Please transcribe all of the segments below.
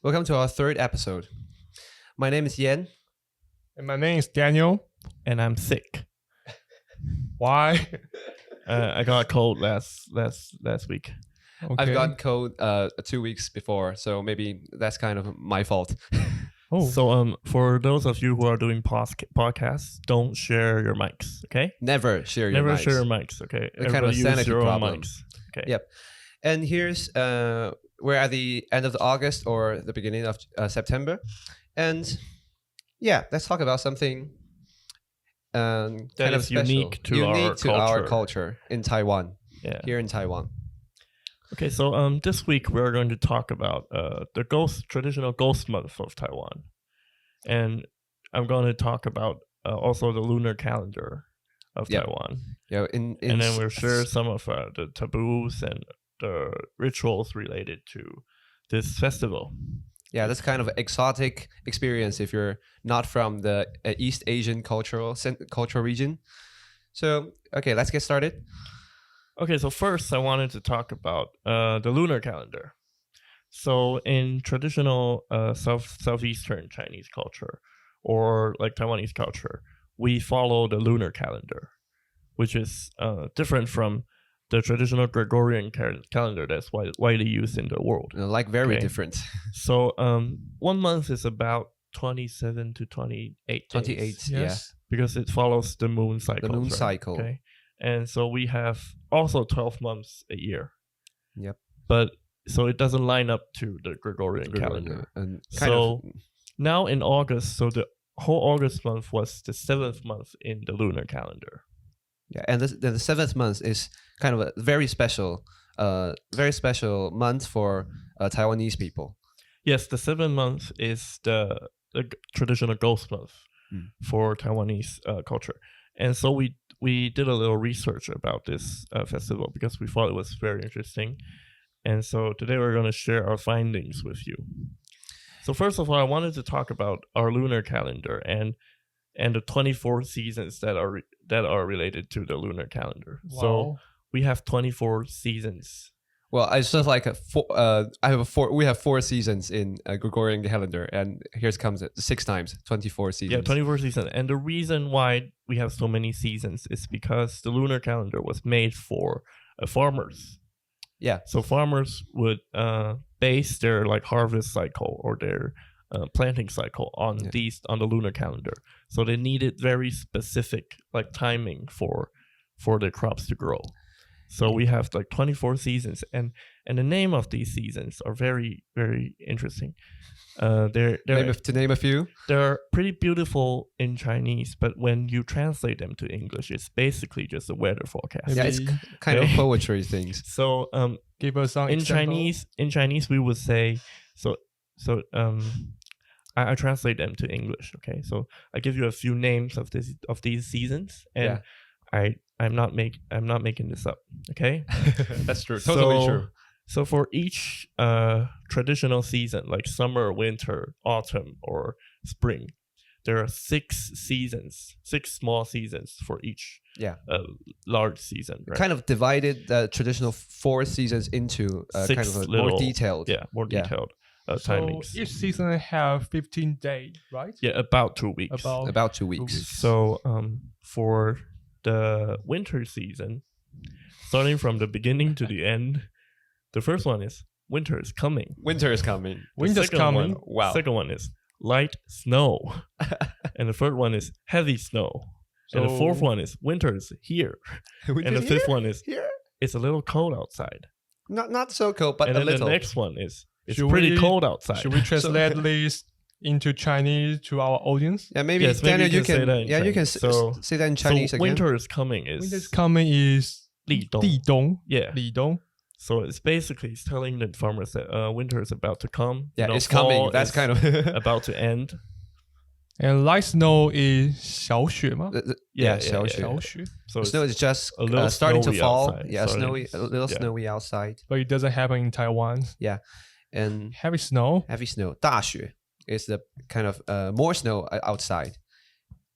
Welcome to our third episode. My name is Yen. And my name is Daniel. And I'm sick. Why? I got a cold last week. Okay. I've gotten cold 2 weeks before, so maybe that's kind of my fault. So for those of you who are doing podcasts, don't share your mics, okay? Never share your Never mics. share your mics, okay? A kind of a use sanity your own problem. mics. Okay. Yep. And here's we're at the end of August or the beginning of September, and yeah, let's talk about something that kind of is special, unique to our culture in Taiwan. Yeah. Here in Taiwan. Okay, so this week we're going to talk about the traditional ghost month of Taiwan, and I'm going to talk about also the lunar calendar of Taiwan. Yeah, and then we'll share some of the taboos and the rituals related to this festival. Yeah, that's kind of an exotic experience if you're not from the East Asian cultural region. So, okay, let's get started. Okay, so first I wanted to talk about the lunar calendar. So in traditional southeastern Chinese culture, or like Taiwanese culture, we follow the lunar calendar, which is different from the traditional Gregorian calendar that's widely used in the world. Like very different. So 1 month is about 27 to 28 days. 28, yes. Because it follows the moon cycle. The moon right? cycle. Okay. And so we have also 12 months a year. Yep. But so it doesn't line up to the Gregorian calendar. And now in August, so the whole August month was the 7th month in the lunar calendar. Yeah, and the 7th month is kind of a very special month for Taiwanese people. Yes, the 7th month is the traditional ghost month for Taiwanese culture. And so we did a little research about this festival because we thought it was very interesting. And so today we're going to share our findings with you. So first of all, I wanted to talk about our lunar calendar and the 24 seasons that are related to the lunar calendar. Wow. So we have 24 seasons. Well, it's just like we have 4 seasons in Gregorian calendar, and here comes it 6 times 24 seasons. Yeah, 24 seasons. And the reason why we have so many seasons is because the lunar calendar was made for farmers. Yeah. So farmers would base their like harvest cycle or their planting cycle on the lunar calendar. So they needed very specific like timing for their crops to grow. So we have like 24 seasons, and the name of these seasons are very, very interesting. To name a few, they're pretty beautiful in Chinese, but when you translate them to English, it's basically just a weather forecast. Yeah, it's kind of poetry things. So give us some in example. Chinese we would say I translate them to English. Okay, so I give you a few names of these seasons, and I'm not making this up. Okay, that's true. Totally true. So for each traditional season, like summer, winter, autumn, or spring, there are 6 seasons, 6 small seasons for each large season. Right? Kind of divided the traditional 4 seasons into kind of a more detailed. Yeah, more detailed timings. So each season have 15 days, right? Yeah, about 2 weeks. About 2 weeks. So for the winter season, starting from the beginning to the end, the first one is winter is coming. Winter is coming. Winter's coming. Wow. Second one is light snow. And the third one is heavy snow. And the fourth one is winter is here. And the fifth one is it's a little cold outside. Not so cold, but and a then little. The next one is it's pretty cold outside. Should we translate this into Chinese to our audience? Yeah, maybe Daniel, you can say that in Chinese again. Winter is coming is 立冬. Yeah. 立冬. So it's telling the farmers that winter is about to come. Yeah, it's coming. That's kind of about to end. And light snow is 小雪吗? Yeah, 小雪. So snow is just starting to fall. Outside, yeah, a little snowy outside. But it doesn't happen in Taiwan. Yeah, and heavy snow. 大雪 is the kind of more snow outside.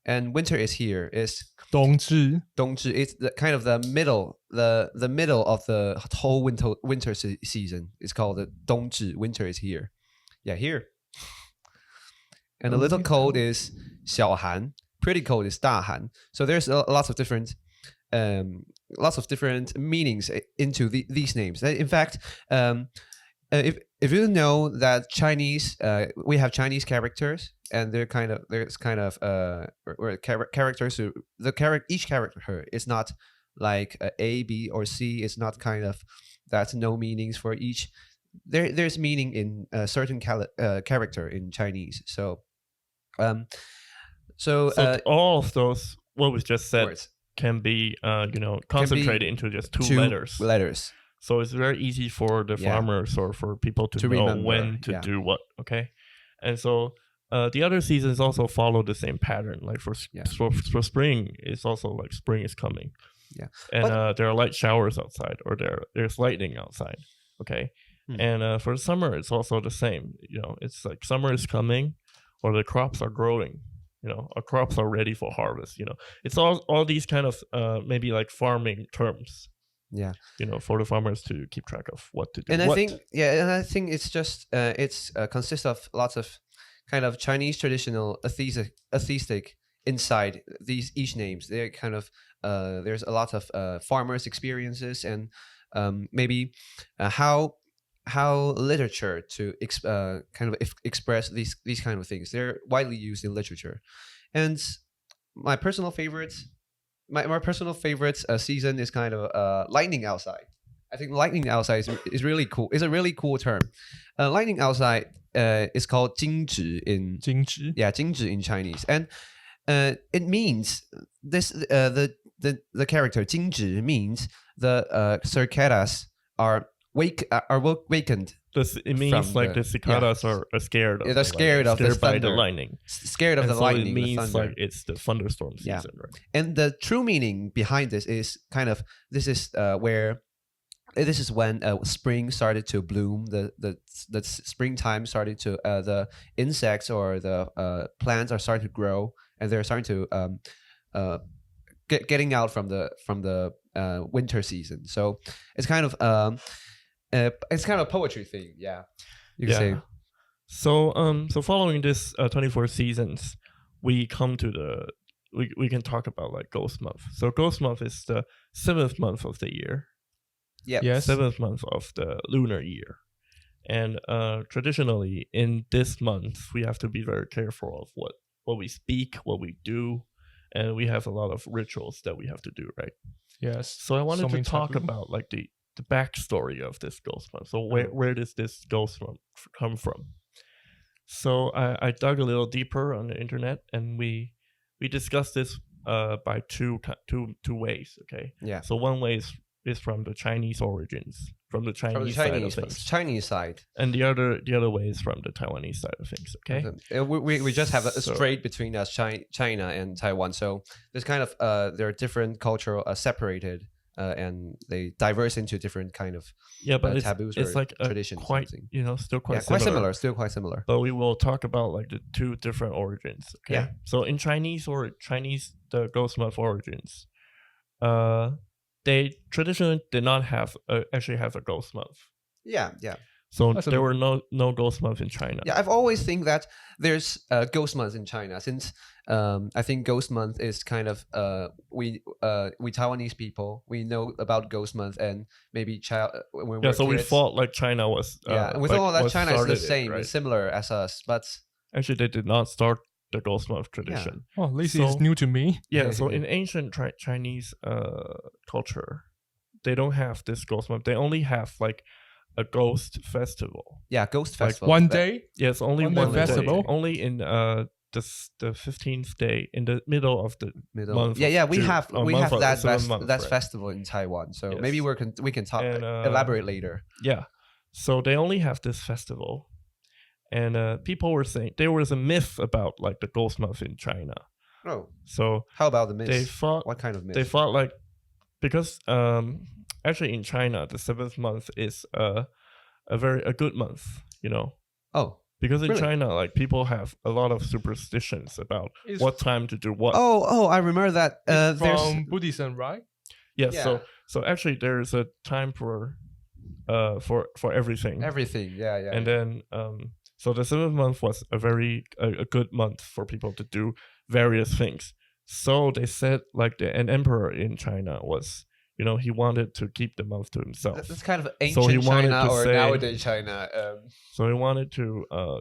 And winter is here. Is 冬至. It's the kind of the middle of the whole winter season. It's called the 冬至. Winter is here. Yeah, here. And the little cold is 小寒. Pretty cold is 大寒. So there's lots of different meanings into these names. In fact, if you know that Chinese, we have Chinese characters, and there's kind of characters. So each character is not like A, B, or C. It's not kind of that's no meanings for each. There's meaning in a certain character in Chinese. So all of those what we just said words can be concentrated into just two letters. So it's very easy for the farmers or for people to know remember, when to do what. Okay, and so the other seasons also follow the same pattern. Like for spring, it's also like spring is coming. Yeah, and there are light showers outside, or there's lightning outside. Okay, and for summer, it's also the same. It's like summer is coming, or the crops are growing. Our crops are ready for harvest. It's all these kind of maybe like farming terms. Yeah, for the farmers to keep track of what to do. And I think it's just consists of lots of kind of Chinese traditional aesthetic inside each names. They're kind of there's a lot of farmers' experiences and maybe how literature to kind of express these kind of things. They're widely used in literature, and my personal favorites. My personal favorite season is kind of lightning outside. I think lightning outside is really cool. It's a really cool term. Lightning outside is called 惊蛰 in 惊蛰. Yeah, 惊蛰 in Chinese, and it means this the character 惊蛰 means the cicadas are wakened. It means like the cicadas are scared of. They're scared of the by the thunder. lightning. Scared of and the so lightning. It means the thunder. like it's the thunderstorm season, right? And the true meaning behind this is kind of this is when spring started to bloom. The springtime started to the insects or the plants are starting to grow, and they're starting to getting out from the winter season. So it's kind of a poetry thing. Yeah, you can say. So following this 24 seasons, we come to we can talk about like Ghost Month. So Ghost Month is the 7th month of the year. Yeah. Yes. 7th month of the lunar year. And traditionally in this month we have to be very careful of what we speak, what we do, and we have a lot of rituals that we have to do, right? Yes. So I wanted to Something talk taboo. about like the backstory of this Ghost Month. So where does this Ghost Month come from? So I dug a little deeper on the internet, and we discussed this by two ways. Okay. Yeah. So one way is from the Chinese origins, from the Chinese side of things, Chinese side, and the other way is from the Taiwanese side of things. Okay. We just have a strait between us, China and Taiwan. So there's kind of there are different cultural separated. And they diverse into different kind of but taboos it's or like traditions. quite still quite similar. Still quite similar. But we will talk about like the two different origins. Okay. Yeah. So in Chinese the Ghost Month origins, they traditionally did not actually have a Ghost Month. Yeah. So there were no Ghost Month in China. Yeah, I've always think that there's Ghost Month in China, since I think Ghost Month is kind of we Taiwanese people, we know about Ghost Month, and maybe when we were so we kids, thought like China was we thought that China is the same, right? it's similar as us, but actually they did not start the Ghost Month tradition. Oh, this is new to me. Yeah, so in ancient Chinese culture, they don't have this Ghost Month. They only have like a ghost festival. Yeah, ghost festival. One day? Yes, only One one day festival? Only in the 15th day in the middle of the month. Yeah, we June, have month of that the 7th month, right? festival in Taiwan. So Yes. maybe we can talk And, elaborate later. Yeah, so they only have this festival, and people were saying there was a myth about like the Ghost Month in China. Oh, so how about the myth? They thought what kind of myth? They thought like because actually in China the 7th month is a good month, Oh. Because in Really? China, like people have a lot of superstitions about what time to do what. Oh, I remember that. There's From Buddhism, right? Yes. Yeah. So actually, there's a time for everything. everything. Yeah. And then So the 7th month was a good month for people to do various things. So they said like an emperor in China was, he wanted to keep the month to himself. That's kind of So he ancient wanted China to or say- nowadays China. So he wanted to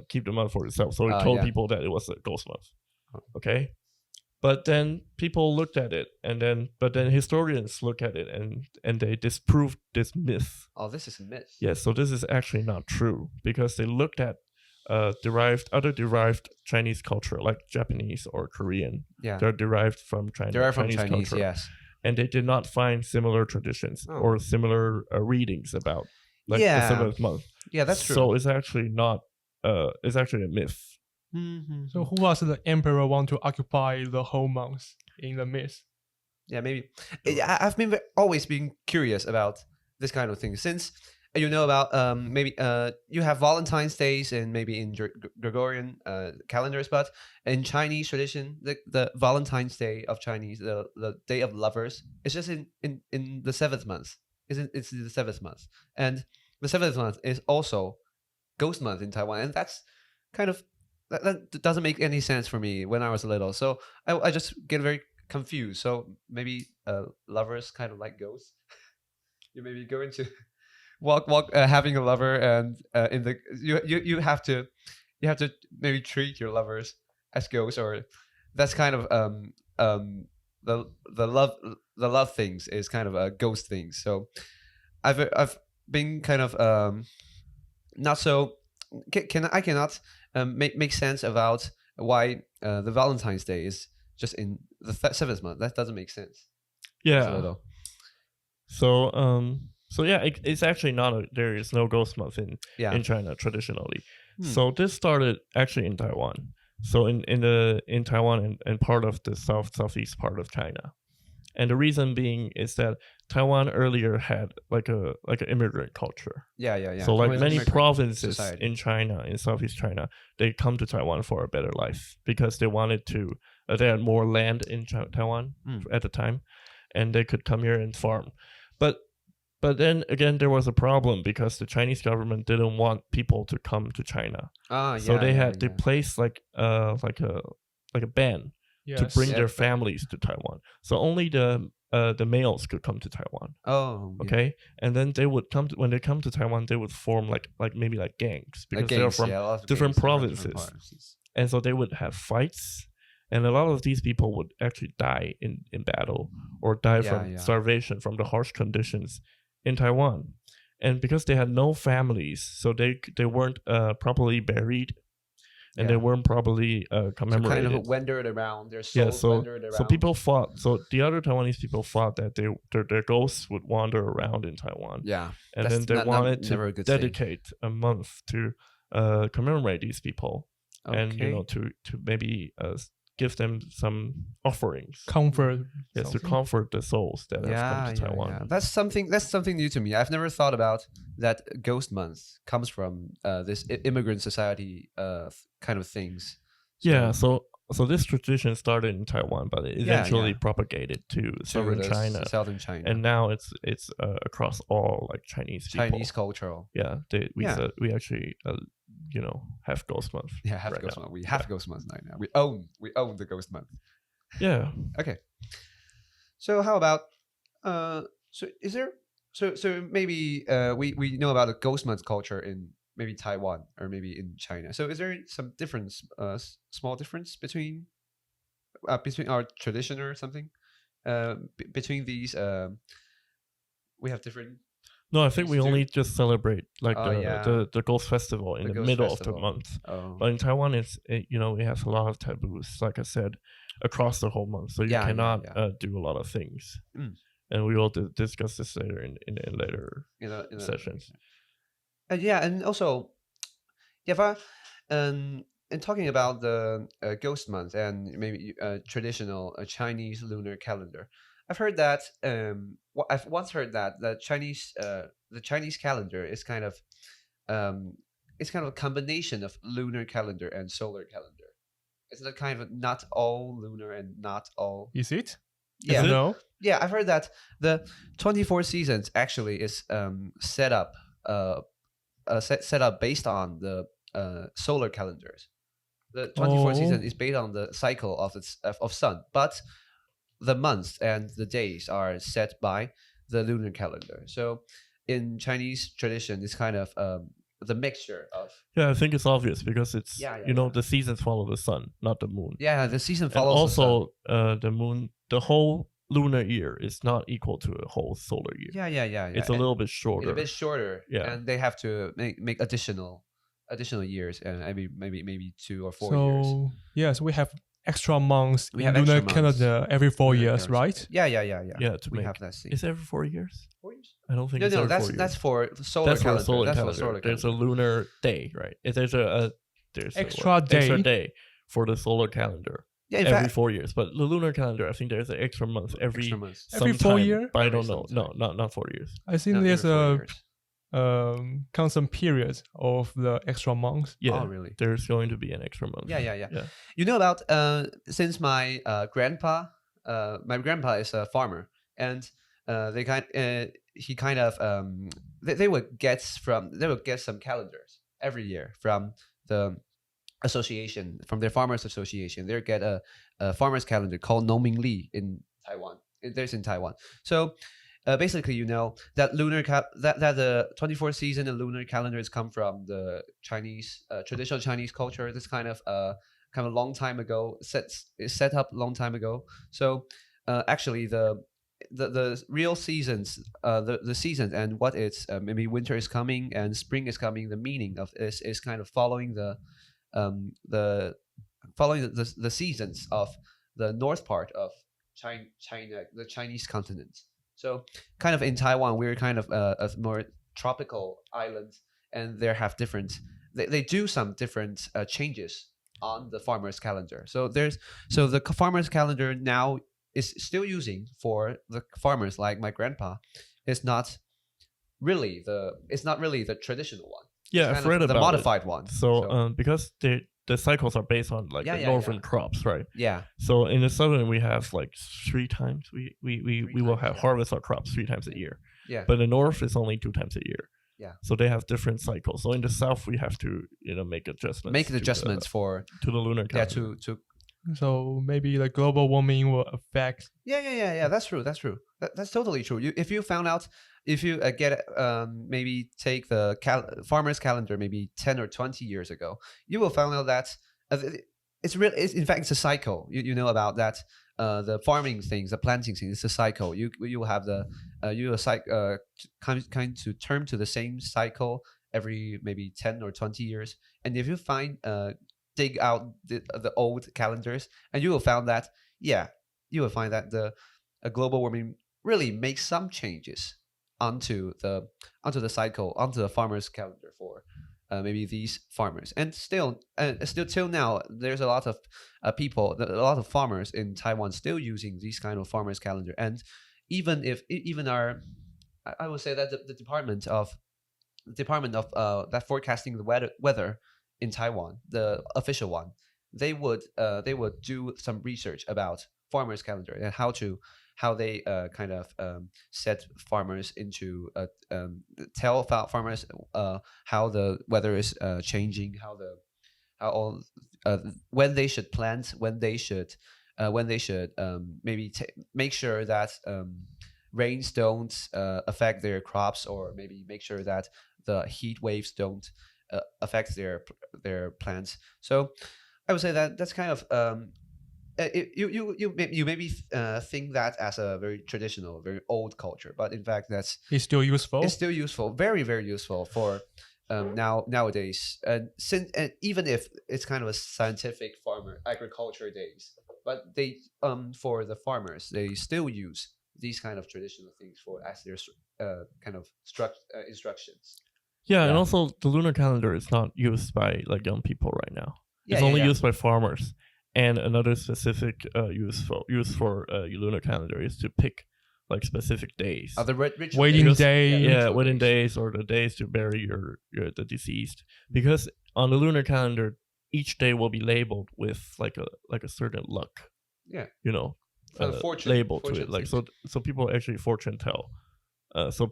keep the month for himself. So he told Yeah. people that it was a ghost month. Oh. Okay. But then people looked at it, but then historians look at it and they disproved this myth. Oh, this is a myth. Yeah, so this is actually not true because they looked at derived Chinese culture like Japanese or Korean. Yeah. They're derived from China. Derived from Chinese, culture, yes. and they did not find similar traditions Oh. or similar readings about like Yeah. the 7th month. Yeah, that's true. So it's actually not. It's actually a myth. Mm-hmm. So who was the emperor want to occupy the whole month in the myth? Yeah, maybe. I've been always been curious about this kind of thing since you know about maybe you have Valentine's days and maybe in Gregorian calendars, but in Chinese tradition, the Valentine's Day of Chinese, the Day of Lovers, it's just in the 7th month. It's the 7th month, and the 7th month is also Ghost Month in Taiwan, and that's kind of that doesn't make any sense for me when I was little. So I just get very confused. So maybe lovers kind of like ghosts. You maybe go into walk having a lover, and in the you have to maybe treat your lovers as ghosts, or that's kind of the love things is kind of a ghost thing. So I've been kind of not so I cannot make sense about why the Valentine's Day is just in the 7th month. That doesn't make sense. Yeah. So yeah, it's actually not there is no ghost month in China traditionally. So this started actually in Taiwan. So in Taiwan and part of the southeast part of China. And the reason being is that Taiwan earlier had like an immigrant culture. Yeah. So like many provinces society in China, in Southeast China, they come to Taiwan for a better life because they wanted to. They had more land in Taiwan at the time, and they could come here and farm. But then again, there was a problem because the Chinese government didn't want people to come to China. So they had to place like a ban. Yes. To bring their families to Taiwan, so only the males could come to Taiwan. Oh, okay, and then they would when they come to Taiwan, they would form like maybe like gangs because they're from different provinces, and so they would have fights, and a lot of these people would actually die in battle or die from starvation from the harsh conditions in Taiwan, and because they had no families, so they weren't properly buried. And they weren't probably commemorated. So kind of wandered around. Their souls wandered around. So people fought. So the other Taiwanese people thought that their ghosts would wander around in Taiwan. Yeah, and then they wanted to dedicate a month to commemorate these people, and to maybe give them some offerings, comfort. Yes, to comfort the souls that have come to Taiwan. Yeah. That's something new to me. I've never thought about that. Ghost Month comes from this immigrant society kind of things. So this tradition started in Taiwan, but it eventually propagated to southern China, and now it's across all like Chinese cultural. Yeah, we actually have Ghost Month. Yeah, have right Ghost now. Month. We have Ghost Month right now. We own the Ghost Month. Yeah. Okay. So how about so is there so maybe we know about the Ghost Month culture in maybe Taiwan or maybe in China. So is there some difference, small difference between our tradition or something between these? We have different. No, I think we only just celebrate like the Ghost Festival in the middle of the month. Oh. But in Taiwan, it has a lot of taboos, like I said, across the whole month. So you cannot do a lot of things. And we will discuss this later in later sessions. And also, and talking about the Ghost Month and maybe traditional Chinese lunar calendar, I've heard that I've once heard that the Chinese calendar is kind of a combination of lunar calendar and solar calendar. It's not kind of not all lunar and not all. Is it? Yeah. No. Yeah, I've heard that the 24 seasons actually is set up set up based on the solar calendars. The 24 Oh. season is based on the cycle of sun, but the months and the days are set by the lunar calendar. So in Chinese tradition, it's kind of the mixture of Yeah, I think it's obvious because it's Yeah, yeah, you know yeah. the seasons follow the sun, not the moon. the season And follows the sun. also, the moon, the whole lunar year is not equal to a whole solar year. Yeah. It's a little bit shorter. It's a bit shorter. Yeah. And they have to make additional years, and maybe 2 or 4 so years. yes, we have extra months We in have lunar extra months. calendar every 4 Lunar years, calendar. right? Yeah. Yeah, to We make have that thing. Is it every 4 years? 4 years? I don't think No, it's every 4 years. that's for the solar That's for calendar. a solar That's calendar. for solar There's a calendar. lunar day, right? There's a Extra day. extra day for the solar calendar Yeah, in every fact, 4 years. But the lunar calendar, I think there's an extra month every extra months. Every 4 sometime, year? But I Every don't know. sometime. No, not 4 years. I think Not there's every 4 a years. constant period of the extra months. Yeah, Oh, really? there's going to be an extra month. Yeah. You know about since my grandpa is a farmer, and he kind of they would get some calendars every year from the association, from their farmers association. They get a farmers calendar called Noming Li in Taiwan. There's in Taiwan. So basically, you know that that the 24 season and lunar calendars come from the Chinese traditional Chinese culture. This kind of long time ago set up long time ago. So actually the real seasons, the seasons and what it's maybe winter is coming and spring is coming. The meaning of this is kind of following the seasons of the north part of China, the Chinese continent. So kind of in Taiwan, we're kind of a more tropical island, and they do some different changes on the farmer's calendar. So the farmer's calendar now is still using for the farmers like my grandpa. It's not really the traditional one. Yeah, It's I've kind read of about the modified one. So, because the cycles are based on like the northern crops, right? Yeah. So in the southern, we have like 3 times. We will have harvest our crops 3 times a year. Yeah. But the north is only 2 times a year. Yeah. So they have different cycles. So in the south, we have to make adjustments. Make the adjustments to the lunar calendar. So maybe the global warming will affect. Yeah. That's true. That's totally true. If you found out, if you maybe take the farmer's calendar maybe 10 or 20 years ago, you will find out that in fact it's a cycle. You know about that. The farming things, the planting things, it's a cycle. You will have kind to turn to the same cycle every maybe 10 or 20 years. And if you dig out the old calendars, and you will find that the global warming really makes some changes onto the cycle, onto the farmer's calendar for maybe these farmers. And still till now, there's a lot of people, a lot of farmers in Taiwan still using these kind of farmer's calendar. And even I would say that the department of that forecasting the weather in Taiwan, the official one, they would do some research about farmers calendar and how they kind of set farmers into tell farmers how the weather is changing, when they should plant, when they should maybe make sure that rains don't affect their crops, or maybe make sure that the heat waves don't affect their plants. So I would say that that's kind of you maybe think that as a very traditional, very old culture, but in fact It's still useful. It's still useful, very very useful for nowadays. Even if it's kind of a scientific agriculture days, but they for the farmers, they still use these kind of traditional things as their kind of instructions. Yeah, and also the lunar calendar is not used by like young people right now. Yeah, it's only used by farmers. And another specific use for lunar calendar is to pick like specific days. The wedding day. Wedding days, or the days to bury the deceased. Because on the lunar calendar, each day will be labeled with like a certain luck. Yeah. Fortune label to it. Like so people actually fortune tell. So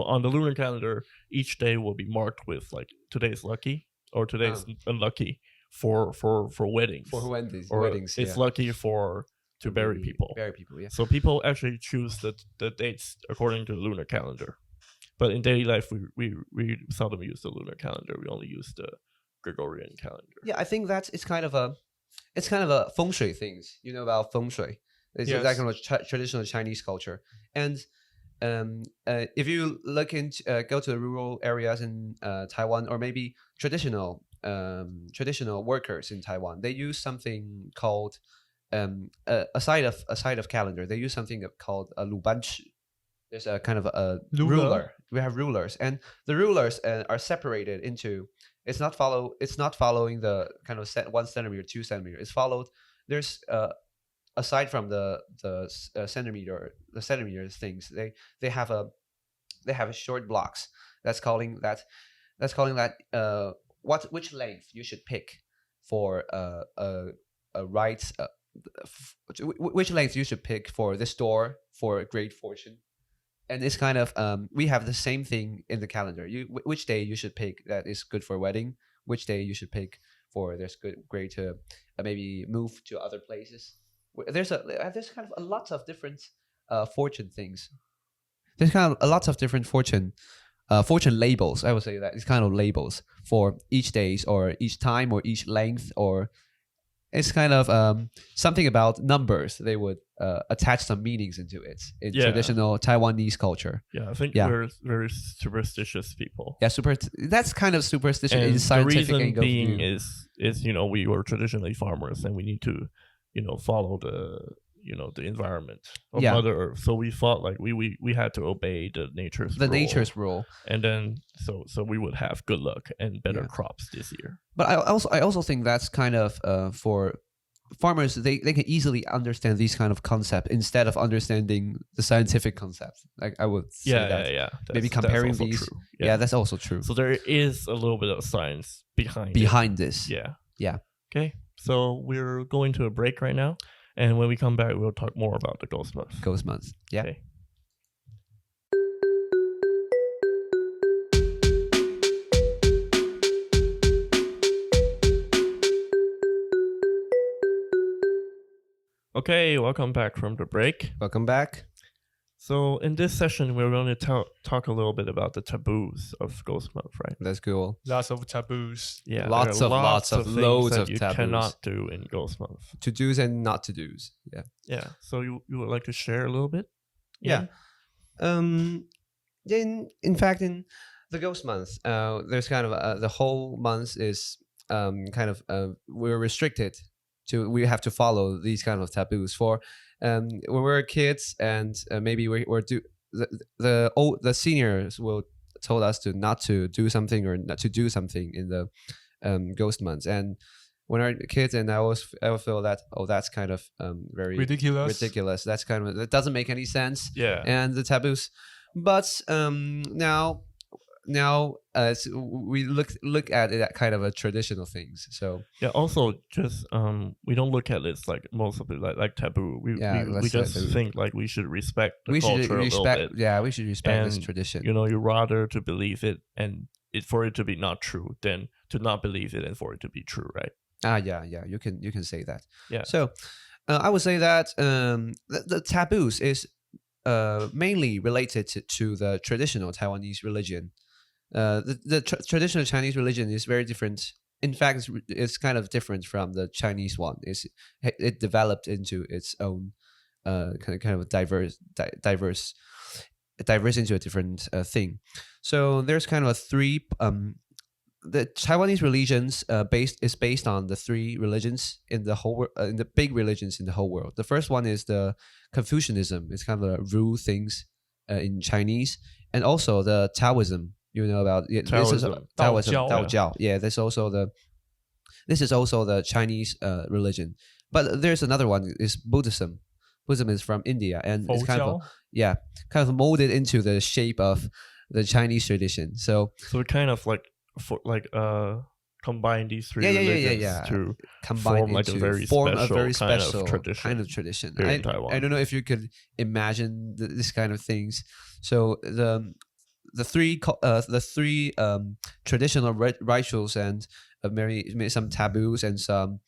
on the lunar calendar, each day will be marked with like today's lucky. or today's unlucky for weddings. For weddings, or weddings, it's yeah. lucky to bury Maybe people. Bury people, yeah. So people actually choose the dates according to the lunar calendar. But in daily life, we seldom use the lunar calendar. We only use the Gregorian calendar. Yeah, I think it's kind of a feng shui things. You know about feng shui. It's Yes. that kind of traditional Chinese culture. And if you look into go to the rural areas in Taiwan, or maybe traditional workers in Taiwan, they use something called a side of calendar. They use something called a lubanchi. There's a kind of a ruler. We have rulers, and the rulers are separated into. It's not following the kind of 1 centimeter, 2 centimeter. It's followed. There's aside from the centimeters things, they have short blocks. That's calling that which length you should pick for a right which length you should pick for this door for great fortune. And it's kind of we have the same thing in the calendar. Which day you should pick that is good for a wedding, which day you should pick for great to maybe move to other places. There's kind of a lot of different fortune things. There's kind of a lot of different fortune labels. I would say that it's kind of labels for each days or each time or each length, or it's kind of something about numbers. They would attach some meanings into it in traditional Taiwanese culture. Yeah, I think we're very superstitious people. Yeah, that's kind of superstition and in scientific the reason angle being view. is we were traditionally farmers, and we need to follow the environment of Mother Earth. So we thought like we had to obey the nature's rule. And then so we would have good luck and better crops this year. But I also think that's kind of for farmers, they can easily understand these kind of concepts instead of understanding the scientific concepts. Like I would say that. Maybe comparing these. True. Yeah, that's also true. So there is a little bit of science behind this. Yeah. Okay. So we're going to a break right now. And when we come back, we'll talk more about the Ghost Month. Yeah. Okay. Okay, welcome back from the break. Welcome back. So in this session, we're going to talk a little bit about the taboos of Ghost Month, right? That's cool. Lots of taboos. Yeah, loads of loads of you taboos. Cannot do in Ghost Month. To do's and not to do's. Yeah. Yeah. So you would like to share a little bit? Yeah. In fact, in the Ghost Month, there's kind of the whole month is kind of we're restricted to. We have to follow these kind of taboos for. When we're kids, and maybe the seniors will told us to not to do something or not to do something in the Ghost Months. And when I was kids, and I would feel that that's kind of very ridiculous. That's kind of, that doesn't make any sense. Yeah. And the taboos, but now we look at it at kind of a traditional things. So yeah, also just we don't look at it like most of it like taboo. We just think like we should respect the culture a little bit. Yeah, we should respect this tradition. You rather to believe it and for it to be not true than to not believe it and for it to be true, right? Yeah, you can say that. Yeah. So I would say that the taboos is mainly related to the traditional Taiwanese religion. The traditional Chinese religion is very different. In fact, it's kind of different from the Chinese one. It developed into its own kind of diverse into a different thing. So there's kind of a three. The Taiwanese religions is based on the three religions in the whole in the big religions in the whole world. The first one is the Confucianism. It's kind of a rule things in Chinese, and also the Taoism. You know about Taoism, Daojiao. Yeah, this is also the Chinese religion. But there's another one is Buddhism. Buddhism is from India, and it's kind of molded into the shape of the Chinese tradition. So it kind of combine these three religions to form like a very special kind of tradition in Taiwan. I don't know if you could imagine this kind of things. So the three traditional rituals and maybe some taboos and some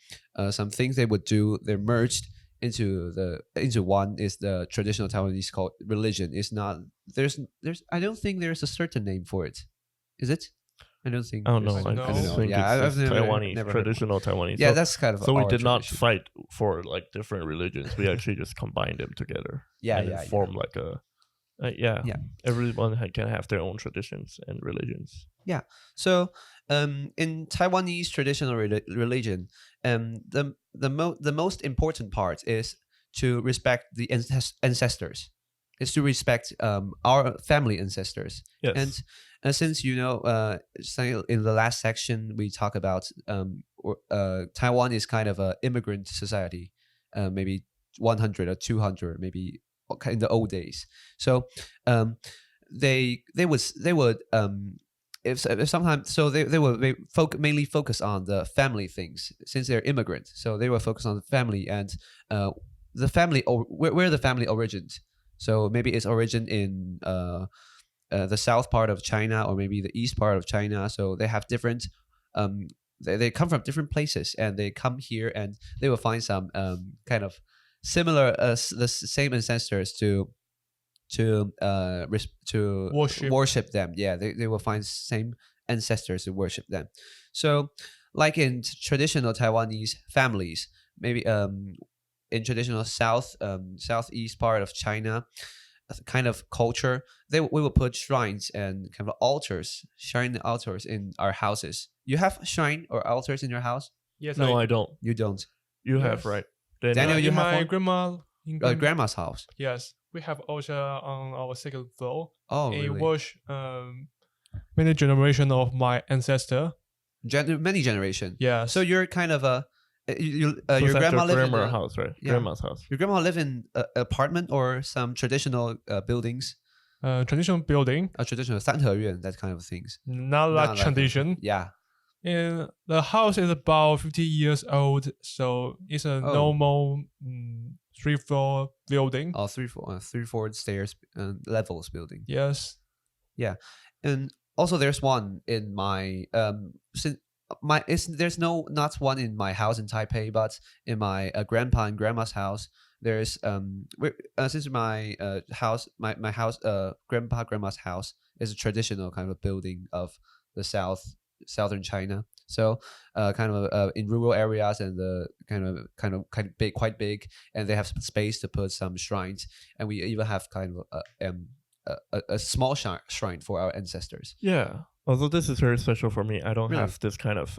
things they would do. They're merged into one is the traditional Taiwanese called religion. It's not there's I don't think there's a certain name for it. Is it? I don't think. I don't know. there's- I I don't just know. think Yeah, it's I've just never Taiwanese, heard traditional Taiwanese. Yeah, So- that's kind of. So we our did not tradition. fight for like different religions. We actually just combined them together. Yeah, and yeah, form like a yeah. Yeah. Everyone can have their own traditions and religions. So, in Taiwanese traditional religion, the most important part is to respect the ancestors. Is to respect our family ancestors. Yes. And since in the last section we talk about Taiwan is kind of a immigrant society, maybe 100 or 200 maybe in the old days. So they would if sometimes so they will mainly focus on the family things since they're immigrants. So they will focus on the family and the family where the family origins. So maybe its origin in the south part of China or maybe the east part of China. So they have different they come from different places and they come here and they will find some kind of similar the same ancestors to worship them. Yeah, they will find same ancestors to worship them. So like in traditional Taiwanese families, maybe in traditional southeast part of China kind of culture, we will put shrines and kind of shrine altars in our houses. You have shrine or altars in your house? Yes, No, I don't. You don't. You Yes. have, right? Then, Daniel, you in have my one? grandma. Grandma's house. Yes, we have altar on our second floor. Oh, It really? was many generation of my ancestor. Many generation. Yes. So you're kind of a so your it's at grandma your live in grandma's a, house, right? yeah. Grandma's house. your grandma live in an apartment or some traditional buildings, traditional building, a traditional 三合院, that kind of things. not Not like like- tradition. Yeah. And the house is about 50 years old, so it's a Oh. normal 3-floor building. Oh, three, four stairs levels building. Yes. And also there's one in my there's not one in my house in Taipei, but in my grandpa and grandma's house there's since my house my house grandma's house is a traditional kind of building of the southern China. So kind of in rural areas and the kind of big, quite big, and they have some space to put some shrines, and we even have kind of a small shrine for our ancestors. Yeah. Although this is very special for me, I don't Really? have this kind of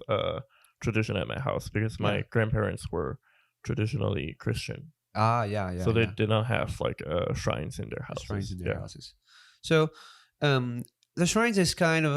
tradition at my house because my Yeah. grandparents were traditionally Christian, Ah, yeah, yeah. so they yeah. did not have like shrines in their houses. Shrines in their Yeah. houses. So the shrines is kind of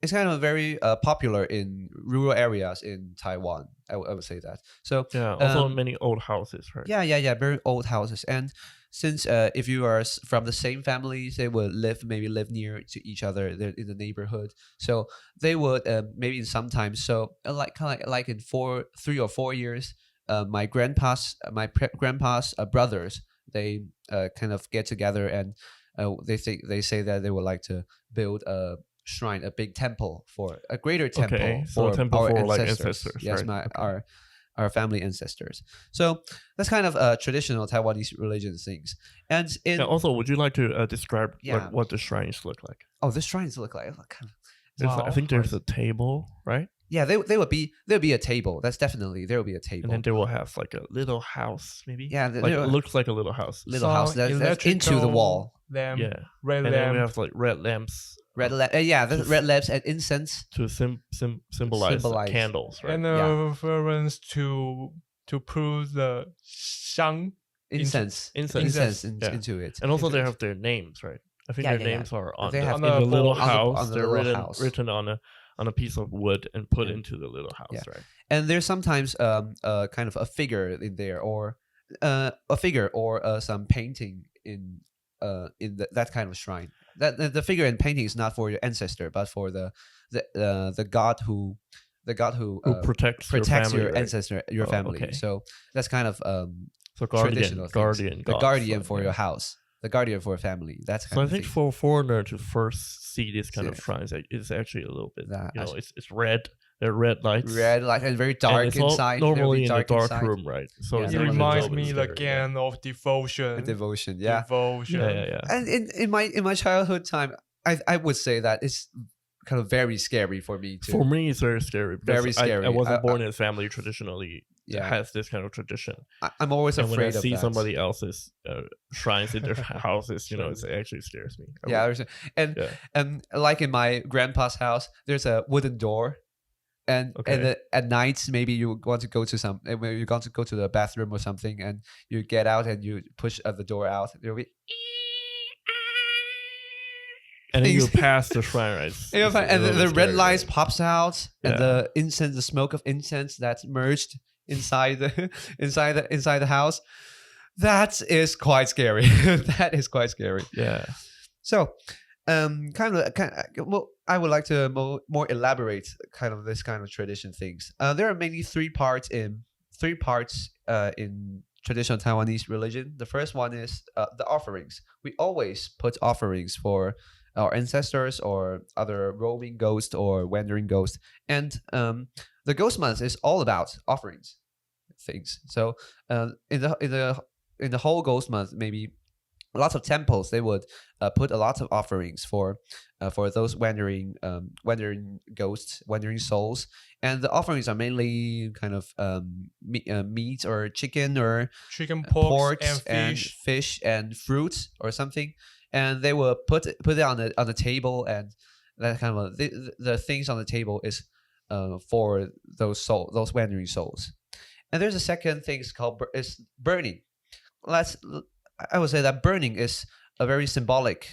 it's kind of very popular in rural areas in Taiwan. I would say that. So Yeah. Also, Um, many old houses, right? yeah, very old houses. And since if you are from the same families, they would maybe live near to each other. They're in the neighborhood, so they would maybe sometimes. So like in 3 or 4 years, my grandpa's brothers, they kind of get together and they say that they would like to build a shrine, a big temple, for a greater temple Okay, so a for temple our for, like, ancestors. ancestors, Yes, right? Okay. our family ancestors. So that's kind of traditional Taiwanese religion things. And in And also, would you like to describe Yeah. like what the shrines look like? the shrines look like kind of, I think there's a table, right? yeah, there would be a table. That's definitely there will be a table. And then there will have like a little house, maybe. Yeah, like it looks like a little house. little house that's into the wall. Lamp, Yeah. red And then we lamp. have like red lamps Red the red lamps and incense. to symbolize Symbolize. candles, right? And reference to prove the shang. Incense Incense. Yeah. into it. And also into they it. have their names, right? I think Yeah, their yeah, names are on They the, have in the the little bowl- house. on the They're little written, house. written on a piece of wood and put Yeah. into the little house, Yeah. right? And there's sometimes kind of a figure in there, or a figure or some painting in that kind of shrine. That the figure and painting is not for your ancestor, but for the god who Who protects your protects family, your right? ancestor, your Oh, family. okay. So that's kind of So guardian, traditional things. guardian, the gods, guardian right? for Yeah. your house. the guardian for a family. That's kind So I of think thing. for a foreigner to first see this kind of Yeah. shrines, it's actually a little bit, That- it's red. They're red lights. red light and very dark and it's all inside. They'll be normally in the dark inside. room, right? So Yeah, it's It normally actually a reminds little bit me scary, again of devotion. Devotion, yeah. Devotion. Yeah. And in my childhood time, I would say that it's kind of very scary for me too. For me, it's very scary. Because Very scary. I wasn't I- born in a family traditionally that Yeah. has this kind of tradition. I'm always And when I afraid of see that. somebody else's shrines in their houses, it actually scares me. Yeah, and Yeah. like in my grandpa's house, there's a wooden door, and Okay. at night maybe you want to go to you want to go to the bathroom or something, and you get out and you push the door out. There'll be And then you things. pass the shrine, right? It's and a little the bit red scary, lights right? pops out, and Yeah. the smoke of incense that's merged inside the inside the house. That is quite scary. That is quite scary. Yeah. So, well, I would like to more elaborate kind of this kind of tradition things. There are mainly three parts in traditional Taiwanese religion. The first one is the offerings. We always put offerings for our ancestors or other roaming ghost or wandering ghost, and the ghost month is all about offerings things. So, in the whole ghost month, maybe lots of temples they would put a lot of offerings for those wandering ghosts, wandering souls, and the offerings are mainly kind of meat or chicken or Chicken, pork, and and fish. fish and fruit or something, and they will put it on the table, and that kind of the things on the table is for those wandering souls. And there's a second thing called is burning. I would say that burning is a very symbolic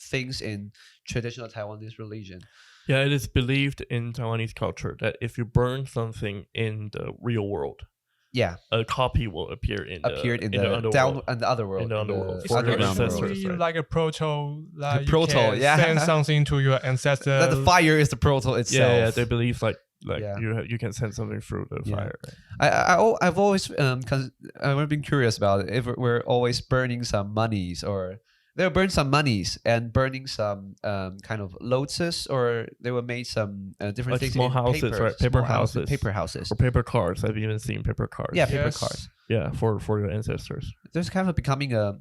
things in traditional Taiwanese religion. Yeah, it is believed in Taiwanese culture that if you burn something in the real world, Yeah, a copy will appear in the underworld. down in the other world. In the underworld. It's For your underground ancestors, world. basically right? like a proto. Like you Proto, can yeah. send something to your ancestors. That the fire is the proto itself. Yeah, they believe like Yeah. you can send something through the Yeah. fire. Right? I've always I've been curious about it. If we're always burning some monies, or they'll burn some monies and burning some kind of lotuses, or they will make some different Like things small in houses, paper, right? Paper small houses. paper houses. Or paper cards. I've even seen paper cards. Yeah, paper Yes. cards. Yeah, for your ancestors. There's kind of becoming a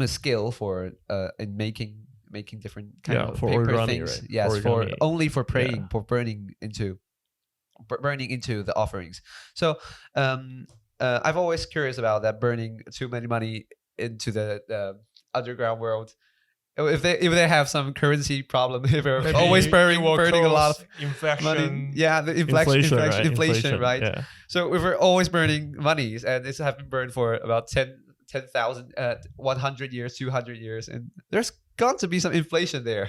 skill for in making different kind Yeah, of for paper origami, things. right? Yes, for Origami. only for praying, Yeah. for burning into the offerings. So I've always curious about that, burning too many money into the underground world. If they have some currency problem, if they're Maybe always it will burning a lot cause of infection. money. Yeah, the Inflation, inflation, right? Yeah. So if we're always burning monies, and it's have been burned for about 10,000, 100 years, 200 years, and there's got to be some inflation there.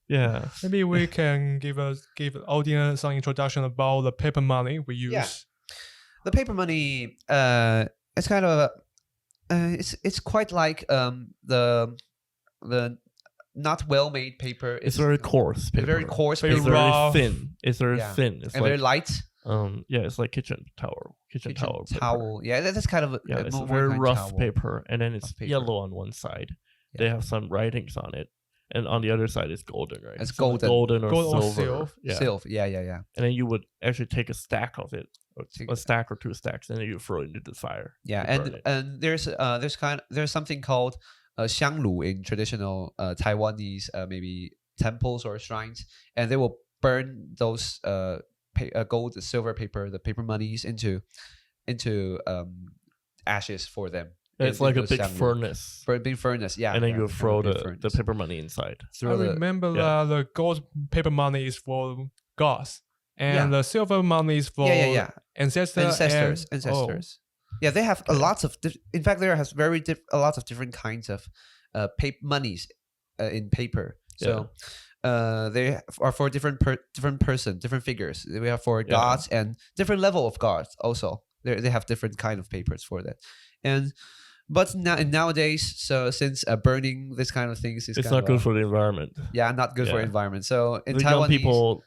Yeah. Maybe we can give the audience some introduction about the paper money we use. Yeah. The paper money, it's kind of it's quite like the not well made paper. It's very coarse. It's Paper. very coarse Very It's paper, very rough. thin. It's very Yeah. thin. It's and like very light. it's like kitchen towel. Kitchen towel. paper. towel. Yeah, that's kind of Yeah, it's a more very kind of rough towel. paper, and then it's Rough paper. yellow on one side. They Yeah. have some writings on it, and on the other side is golden, right? It's So golden. or Gold or silver. silver. Yeah. Silver. Yeah. And then you would actually take a stack of it, or Take- a stack or two stacks, and then you throw it into the fire. Yeah, to burn and it. and there's something called xianglu in traditional Taiwanese maybe temples or shrines, and they will burn those gold, silver paper, the paper monies into ashes for them. It's like a into big xianglu. furnace, Big furnace, yeah. and then yeah, you kind of throw big the furnace. paper money inside. I Throw the- remember yeah. that the gold paper money is for gods, and Yeah. the silver money is for yeah. ancestors. Ancestors. Yeah, they have a lot of. In fact, there has a lot of different kinds of paper monies in paper. So they are for different person, different figures. We have for gods and different level of gods also. They have different kind of papers for that, but nowadays, so since burning this kind of things is It's kind not of, good for the environment. yeah, not good for Yeah. environment. So in The Taiwanese, young people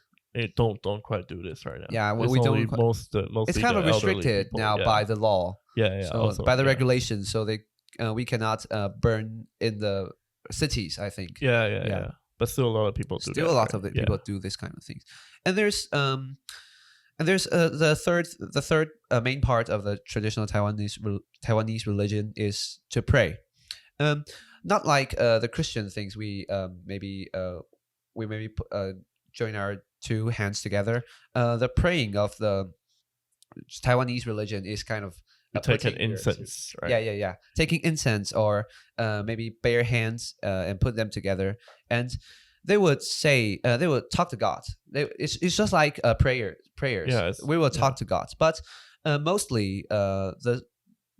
don't quite do this right now. Yeah, It's we don't only quite- mostly it's kind of the elderly restricted people. now Yeah. by the law. yeah So also, by the yeah. regulations, so they we cannot burn in the cities. I think Yeah. But still, a lot of people do. Still, that, a lot right? of the people do this kind of things. And there's the third main part of the traditional Taiwanese religion is to pray. Not like the Christian things. We maybe join our two hands together. The praying of the Taiwanese religion is kind of You take an incense, right? Yeah. Taking incense or maybe bare hands and put them together, and they would say they would talk to God. It's just like prayers. Yeah, We will talk to God, but mostly the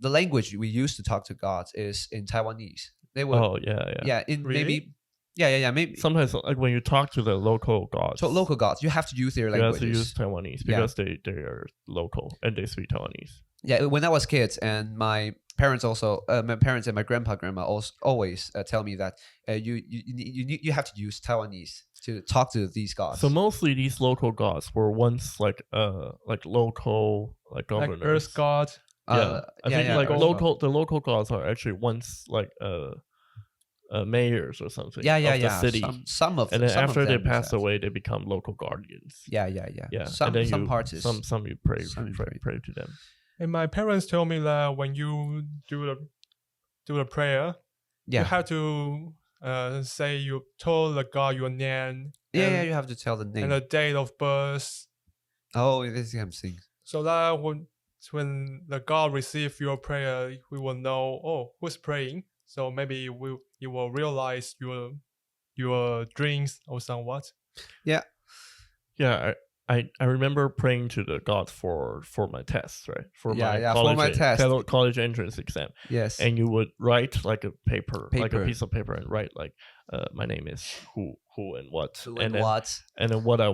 language we use to talk to God is in Taiwanese. They would in Really? maybe maybe Sometimes, like when you talk to the local gods, so local gods, you have to use their you have languages. to use Taiwanese because they are local and they speak Taiwanese. Yeah, when I was kids, and my parents and my grandma also always tell me that you have to use Taiwanese to talk to these gods. So mostly these local gods were once like local governors. Like Earth God. I think Earth the local gods are actually once like mayors or something. Yeah. Of the city. Some of and then some after of they them pass is that. away, they become local guardians. Yeah. And then Some parts is some you pray some you pray to them. And my parents told me that when you do the prayer, you have to say you told the God your name. Yeah, you have to tell the name and the date of birth. Oh, this is something. So that when the God receive your prayer, we will know who's praying. So maybe you will realize your dreams or somewhat. Yeah. I remember praying to the God for my tests, right? For my college entrance exam. Yes. And you would write like a paper, like a piece of paper, and write like, my name is who and what, and then what I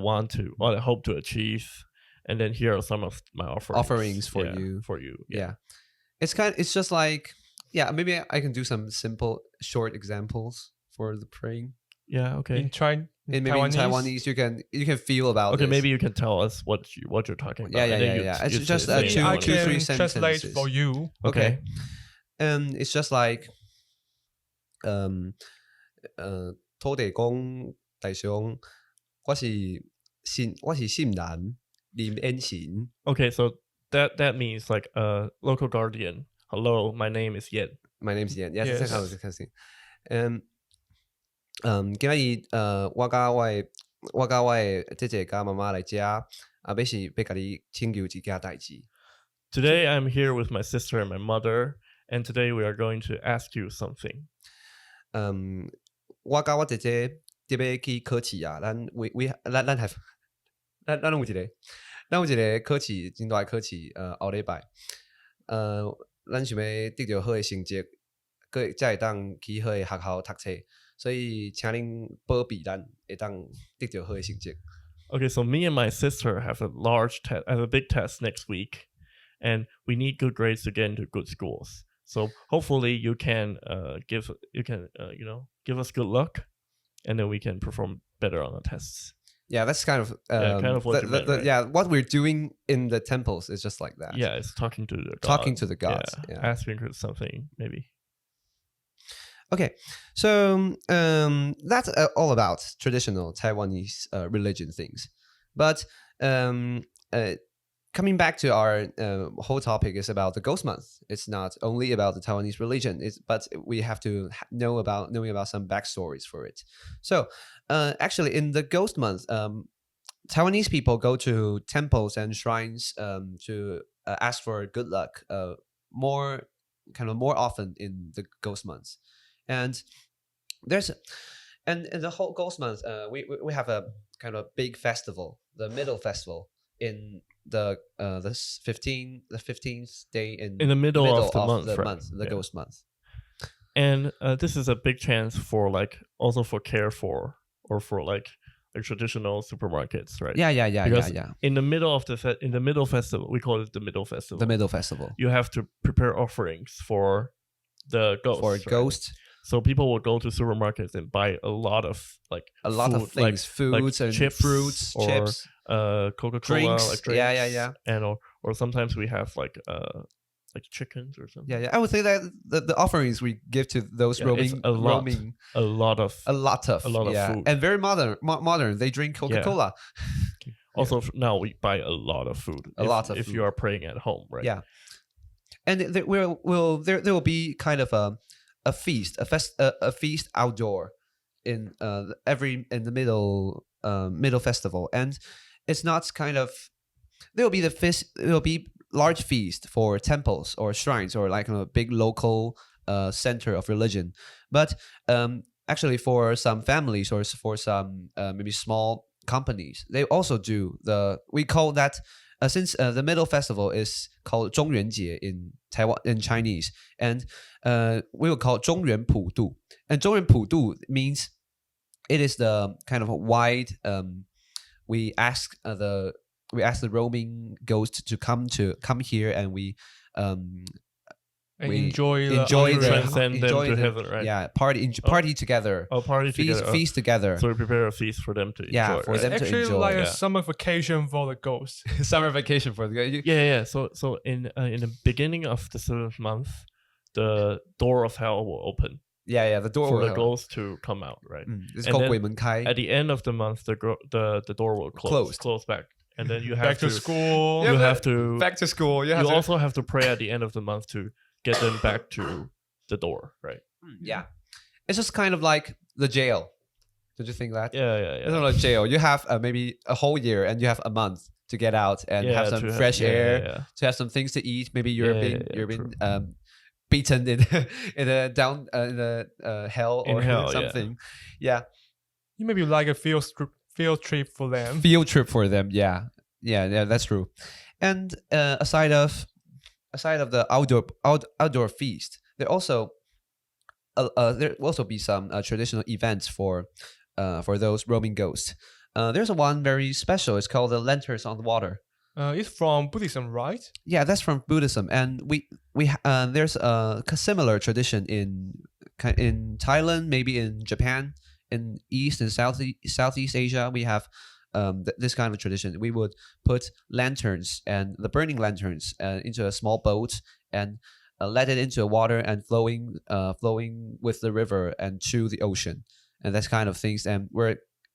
hope to achieve, and then here are some of my offerings for you. Yeah. It's just like maybe I can do some simple short examples for the praying. Yeah. Okay. In Taiwanese, you can feel about. Okay, maybe you can tell us what you're talking about. Yeah. It's just 2-3 sentences. Translate for you. Okay. And it's just like, 土地公大兄，我是姓南林恩贤. Okay, so that means like local guardian. Hello, my name is Yen. My name is Yen. Yes, it's kind of thing. And 今日我甲我的姐姐甲妈妈来遮，要甲你请教一件代志。Today I'm here with my sister and my mother, and today we are going to ask you something. 我甲我姐姐特别去考试啊，咱有一个考试，真大考试，后礼拜，咱想要得到好的成绩，才会当去好的学校读册。所以，请您保庇咱会当得到好的成绩。Okay, so me and my sister have a big test next week, and we need good grades to get into good schools. So hopefully you can give us good luck, and then we can perform better on the tests. Yeah, that's kind of what you meant, right? what we're doing in the temples is just like that. Yeah, it's talking to the gods. Yeah. Asking for something maybe. Okay, so that's all about traditional Taiwanese religion things. But coming back to our whole topic is about the Ghost Month. It's not only about the Taiwanese religion, but we have to knowing about some backstories for it. So actually, in the Ghost Month, Taiwanese people go to temples and shrines to ask for good luck more often in the Ghost Months. And in the whole Ghost Month, we have a kind of big festival, the Middle Festival, in the 15th day in the middle of the month, the Ghost Month. And this is a big chance for also for care for or for like traditional supermarkets, right? Yeah. Because in the middle of in the Middle Festival, we call it the Middle Festival. The Middle Festival. You have to prepare offerings for the ghosts. For right? ghosts. So people will go to supermarkets and buy a lot of of things, foods and chips, fruits, chips, Coca-Cola, drinks. Like drinks, Yeah. And or sometimes we have like chickens or something. Yeah. I would say that the offerings we give to those Yeah, it's a lot. roaming, A lot of yeah, food. and very modern. They drink Coca-Cola. Also, now we buy a lot of food. If you are praying at home, right? Yeah, and there will be kind of a feast, a feast outdoor in the middle festival, and it's not kind of there will be there will be large feast for temples or shrines or like a big local center of religion, but actually for some families or for some maybe small companies, they also do we call that since the middle festival is called 中元节 in Taiwan in Chinese, and we will call 中元普渡, and 中元普渡 means it is the kind of wide we ask the roaming ghost to come here, and we enjoy transcend them to heaven, right? Yeah, party together. Feast together. So we prepare a feast for them to enjoy. For them to enjoy. Actually, like a summer vacation for the ghosts. Summer vacation for the ghosts. Yeah. So in the beginning of the 7th month, the door of hell will open. Yeah, the door for the ghosts to come out, right? It's called 鬼门开. At the end of the month, the door will close back, and then you have back to school. You have to back to school. You also have to pray at the end of the month to get them back to the door, right? Yeah, it's just kind of like the jail. Did you think that? Yeah. It's not like jail. You have maybe a whole year, and you have a month to get out and have some fresh air, to have some things to eat. Maybe you're being beaten in the hell or something. Yeah. You maybe like a field trip for them. Field trip for them. Yeah, that's true. And aside of the outdoor feast, there will also be some traditional events for those roaming ghosts. There's one very special. It's called the Lanterns on the Water. It's from Buddhism, right? Yeah, that's from Buddhism, and we there's a similar tradition in Thailand, maybe in Japan, in East and Southeast Asia. We have this kind of tradition. We would put lanterns and the burning lanterns into a small boat and let it into the water and flowing with the river and to the ocean, and that's kind of things. And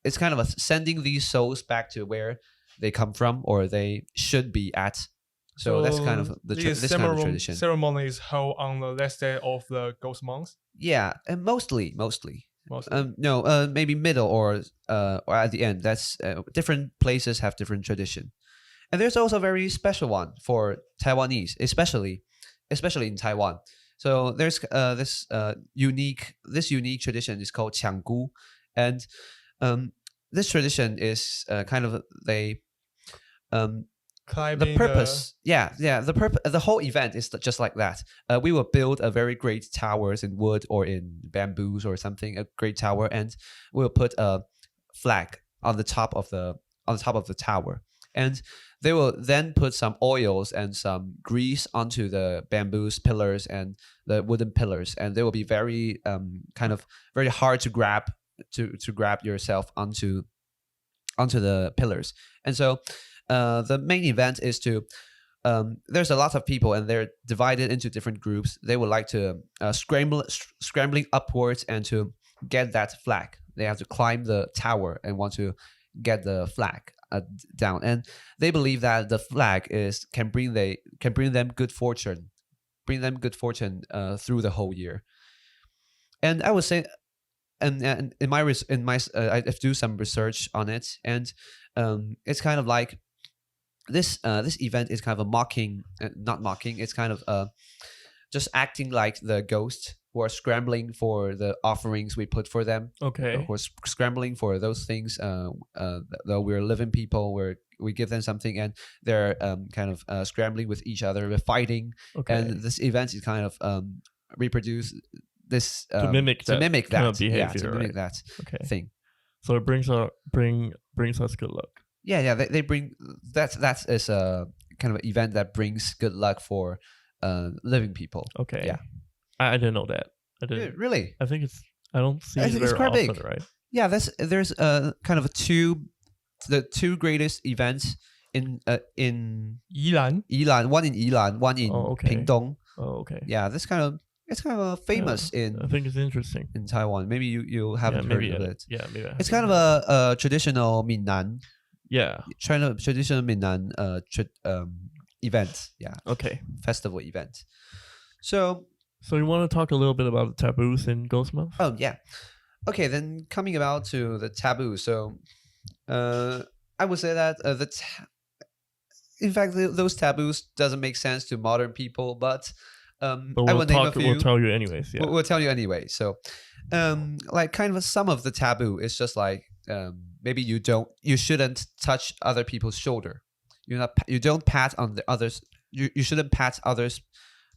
it's kind of sending these souls back to where they come from or they should be at. So that's kind of this kind of tradition. Ceremony is held on the last day of the ghost month. Yeah, and mostly. No, maybe middle or at the end. That's different places have different tradition, and there's also a very special one for Taiwanese, especially in Taiwan. So there's this unique tradition is called 抢姑, and this tradition is kind of the purpose. The whole event is just like that. We will build a very great towers in wood or in bamboos or something, a great tower, and we'll put a flag on the top of the tower, and they will then put some oils and some grease onto the bamboos pillars and the wooden pillars, and they will be very kind of very hard to grab yourself onto the pillars. And so the main event is to there's a lot of people and they're divided into different groups. They would like to scrambling upwards and to get that flag. They have to climb the tower and want to get the flag down, and they believe that the flag can bring them good fortune, through the whole year. And I would say, and I do some research on it, and it's kind of like this event is kind of a not mocking. It's kind of just acting like the ghost who are scrambling for the offerings we put for them. Okay. Who are scrambling for those things. Though we're living people, where we give them something, and they're kind of scrambling with each other, we're fighting. Okay. And this event is kind of reproduce this to mimic that kind of behavior, to mimic that thing. So it brings us good luck. Yeah. They bring that is a kind of event that brings good luck for living people. Okay. Yeah. I didn't know that. I didn't really. I think I don't see it very quite often, big. Right? Yeah. There's kind of the two greatest events in Yilan. Yilan, one in Yilan, one in okay. Pingdong. Oh, okay. Yeah, it's kind of famous I think it's interesting. in Taiwan. Maybe you haven't heard of it. Yeah, maybe. It's kind of a traditional Minnan, Yeah. traditional Minnan event. Yeah, Okay. festival event. So you want to talk a little bit about the taboos in Ghost Month? oh yeah, okay. Then coming about to the taboo. So I would say that in fact those taboos doesn't make sense to modern people, but But I will name a few. We'll tell you anyways. Yeah. We'll tell you anyway. So, like kind of some of the taboo is just like maybe you shouldn't touch other people's shoulder. You don't pat on the others. You shouldn't pat others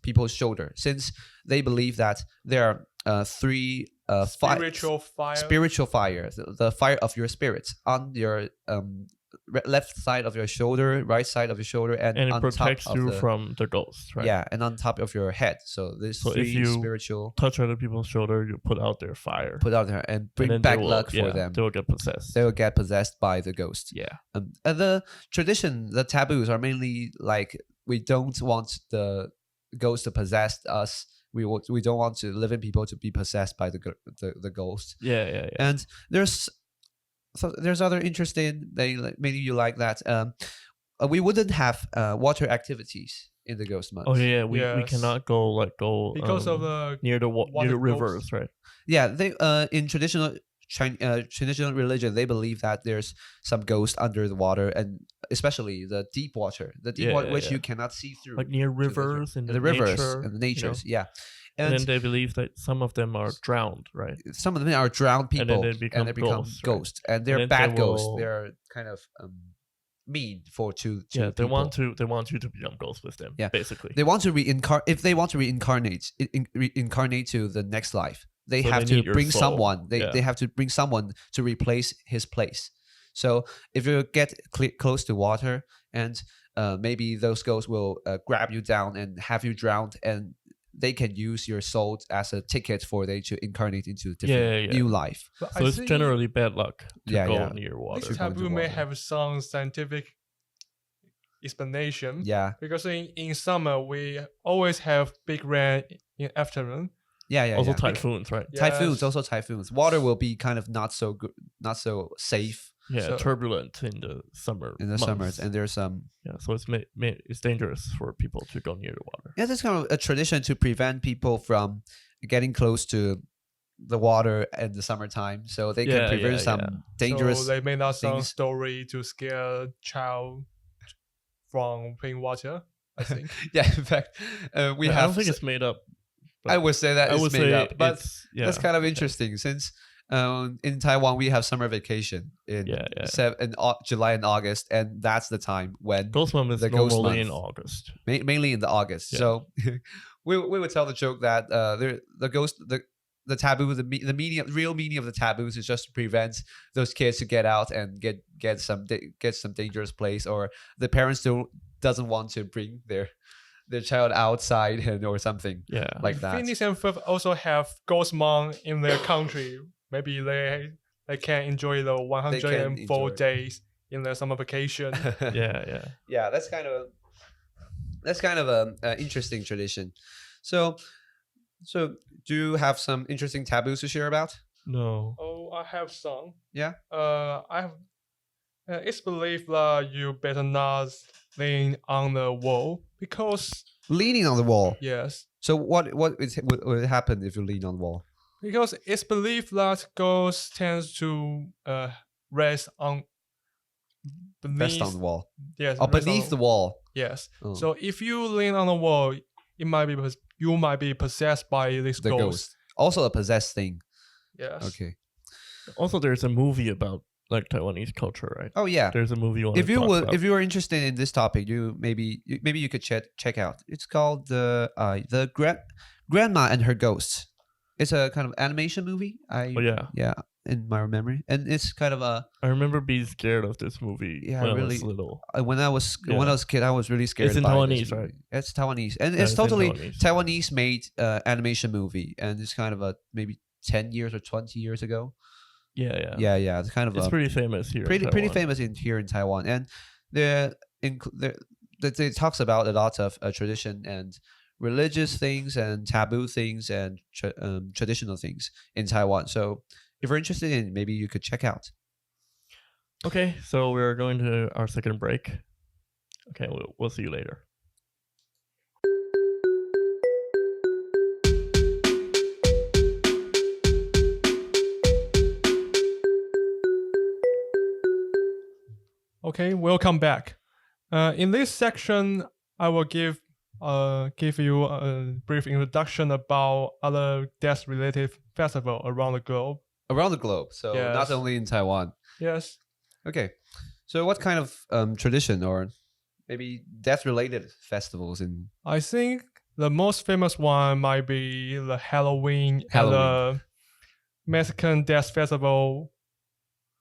people's shoulder, since they believe that there are three Spiritual fire. spiritual fire, the fire of your spirits on your left side of your shoulder, right side of your shoulder, and it on protects top you of from the ghosts, right? yeah, and on top of your head. So there's So three if you spiritual touch other people's shoulder, you put out their fire. put out there and bring then back they will- luck for them. They will get possessed. They will get possessed by the ghost. Yeah. And the tradition, the taboos are mainly like we don't want the ghost to possess us. We don't want to living people to be possessed by the ghost. Yeah. And there's other interesting. Maybe you like that. We wouldn't have water activities in the ghost month. Oh yeah. We Yes. cannot go Because of the near the water near the ghosts. rivers, right? Yeah, they in traditional traditional religion, they believe that there's some ghost under the water, and especially the deep water, which you cannot see through, Like near rivers and the rivers nature, and the natures. Yeah, And and then they believe that some of them are drowned, right? some of them are drowned And then people, they become ghosts, right? ghosts, and they're And then bad they ghosts. will- They're kind of mean to Yeah, they people. want you to become ghosts with them. Yeah. Basically. They want to reincarnate. If they want to reincarnate to the next life, they So have they need to your bring soul. someone. They Yeah. have to bring someone to replace his place. So if you get close to water, and maybe those ghosts will grab you down and have you drowned, and they can use your soul as a ticket for they to incarnate into a different Yeah. new life. But So I it's think generally bad luck to Yeah, go yeah. near water. this Should go into taboo may water. have some scientific explanation. Yeah, Because in summer we always have big rain in afternoon. yeah. Also yeah. typhoons, right? Typhoons, Yes. also typhoons. Water will be kind of not so good, not so safe Yeah, So- turbulent in the summer. in the months. summers, and there's some. Yeah, so it's dangerous for people to go near the water. Yeah, that's kind of a tradition to prevent people from getting close to the water in the summertime, so they can Yeah, prevent yeah, some yeah. dangerous. So they made up some things. story to scare child from playing water. I think. Yeah, in fact, we Yeah, have. I don't think it's made up. I would say that I it's would made say up, but yeah. that's kind of interesting since in Taiwan we have summer vacation in July and August, and that's the time when Ghost Month is the ghost normally in month. August. Mainly in the August. Yeah. So we would tell the joke that the ghost the taboo real meaning of the taboos is just to prevent those kids to get out and get some dangerous place, or the parents doesn't want to bring their child outside or something Yeah. like that. Phoenix and Fifth also have ghost month in their country. Maybe they can enjoy the 104 enjoy. days in their summer vacation. yeah. Yeah, that's kind of a interesting tradition. So do you have some interesting taboos to share about? No. Oh, I have some. Yeah. It's believed that you better not lean on the wall because Leaning on the wall. yes, So what would happen if you lean on the wall? because it's believed that ghosts tends to rest on beneath. Rest on the wall. Yes. Oh, rest beneath on- the wall. Yes. Oh. So if you lean on the wall, you might be possessed by this The ghost. ghost. Also a possessed thing. Yes. Okay. Also, there's a movie about like Taiwanese culture, right? Oh yeah. There's a movie you want If to you talk would, about. if you are interested in this topic, maybe you could check out. It's called the Grandma and Her Ghosts. It's a kind of animation movie. Oh yeah, Yeah, in my memory, and it's kind of a I remember being scared of this movie Yeah, when I really- was little. when I was Yeah. a kid, I was really scared. It's in by this Taiwanese, right? movie. It's Taiwanese, and Yeah, it's it's in totally Taiwanese. Taiwanese made animation movie, and it's kind of a maybe 10 years or 20 years ago. Yeah. Yeah. It's kind of It's a pretty famous here. in pretty Taiwan. famous here in Taiwan, and it talks about a lot of tradition and religious things and taboo things and traditional things in Taiwan. So if you're interested in, maybe you could check out. Okay, so we're going to our second break. Okay, we'll see you later. Okay, welcome back. In this section, I will give you a brief introduction about other death-related festivals around the globe. Around the globe, so Yes. not only in Taiwan. Yes. Okay, so what kind of tradition or maybe death-related festivals in I think the most famous one might be the Halloween. And the Mexican Death Festival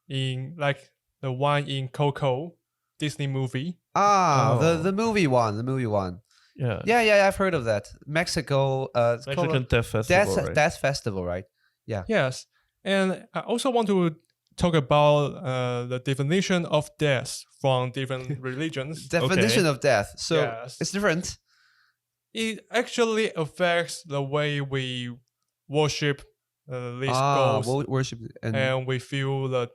in like the one in Coco, Disney movie. The movie one. Yeah. Yeah, I've heard of that. Mexico, it's called Mexican Death Festival, right? Death Festival, right? Yes. And I also want to talk about the definition of death from different religions. Definition of death. So Yes. it's different. It actually affects the way we worship these ghosts Worship and we feel the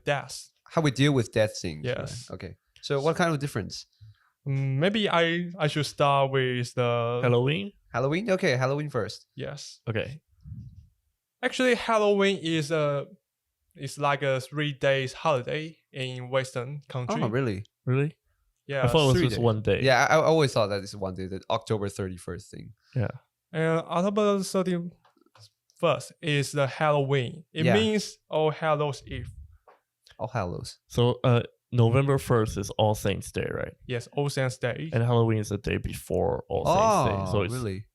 death. how we deal with death things. Yes. Right? Okay. So what kind of difference? Maybe I should start with the Halloween? Halloween? Okay, Halloween first. Yes. Okay. Actually, Halloween is like a 3 days holiday in Western country. Oh, really? Really? Yeah. I thought it was 3 just days. 1 day. Yeah, I always thought that it's one day, the October 31st thing. Yeah. And October 31st is the Halloween. It Yeah. means All Hallows Eve. All Hallows. So November 1st is All Saints Day, right? Yes, All Saints Day. And Halloween is the day before All Saints Day. So it's really?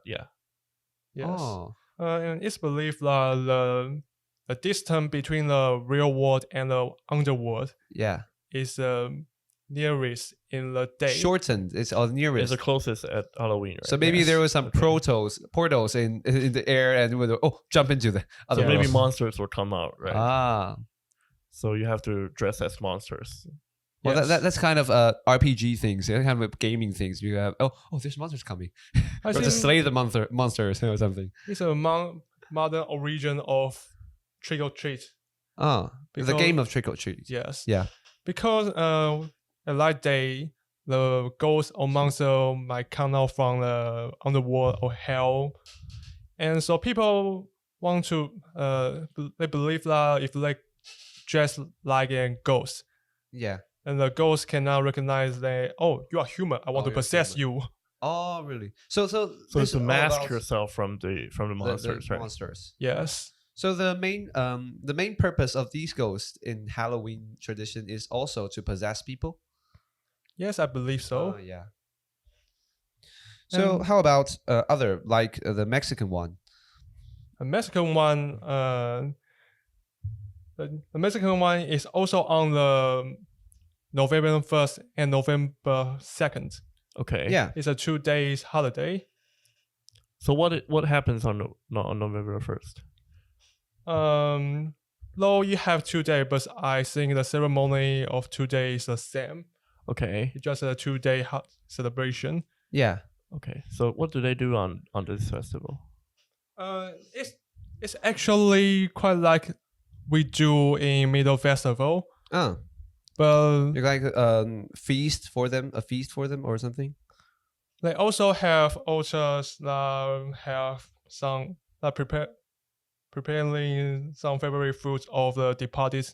Yeah. Yes. Oh. And it's believed that the distance between the real world and the underworld Yeah. is nearest in the day. Shortened. It's all It's nearest. the closest at Halloween, right? So maybe Yes. there was some Okay. portals in the air, and we jump into the other So maybe world. monsters will come out, right? Ah. So you have to dress as monsters. Well, Yes. that's kind of RPG things, kind of gaming things. You have there's monsters coming. I Or to think slay the monsters or something. it's a modern origin of trick or treat. The Because- game of trick or treat. Yes. Yeah. Because at that day, the ghosts or monster might come out from the underworld or hell, and so people want to they believe that if they dress like a ghost, Yeah. and the ghost cannot recognize that, oh, you are human, I want Oh, to you're possess human. you. Oh, really? So So this it's to is all mask about yourself from the monsters, right? monsters. Yes. So the main purpose of these ghosts in Halloween tradition is also to possess people. Yes, I believe so. Yeah. So And- how about other like the Mexican one? A Mexican one, the Mexican one is also on the November 1st and November 2nd. Okay. Yeah. It's a 2 days holiday. So what happens on November 1st? Though you have 2 days, but I think the ceremony of 2 days is the same. Okay. It's just a 2 day celebration. Yeah. Okay. So what do they do on this festival? It's actually quite like we do in Middle Festival, Oh, but you're like feast for them or something. they also have altars that have some that preparing some favorite foods of the departed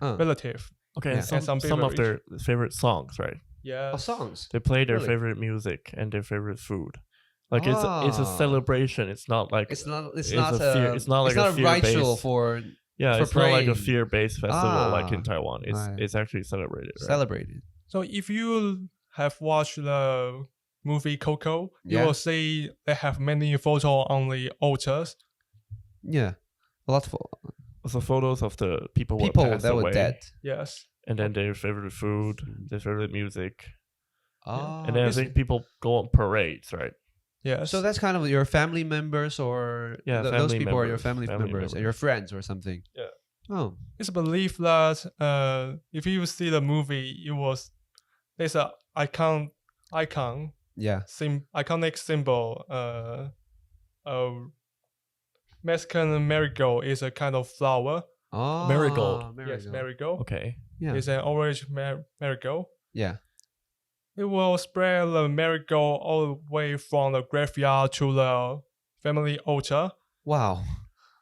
relative. Okay. Yeah. And And some of their favorite songs, right? Yeah. Oh, songs. They play their Really? favorite music and their favorite food. Like it's a Ah. celebration. It's not like It's not. It's It's not. a fear- it's not like a a ritual fear-based- for yeah, for it's not like a praying. fear-based festival like in Ah. Taiwan. Right. It's actually celebrated. Right? celebrated. So if you have watched the movie Coco, you Yeah. will see they have many photos on the altars. Yeah, a lot of So photos of the people who people passed that away, were dead. Yes. and then their favorite food, their favorite music, Oh, and then I it's- think people go on parades, right? Yes. so that's kind of your family members, or Yeah, those family people are your members, family family members and your friends or something. Oh, It's believed that if you see the movie, there's a iconic yeah. symbol. Mexican marigold is a kind of flower. Oh, Marigold. Yes, marigold. Okay. Yeah. It's an orange marigold. Yeah. It will spread the marigold all the way from the graveyard to the family altar. Wow.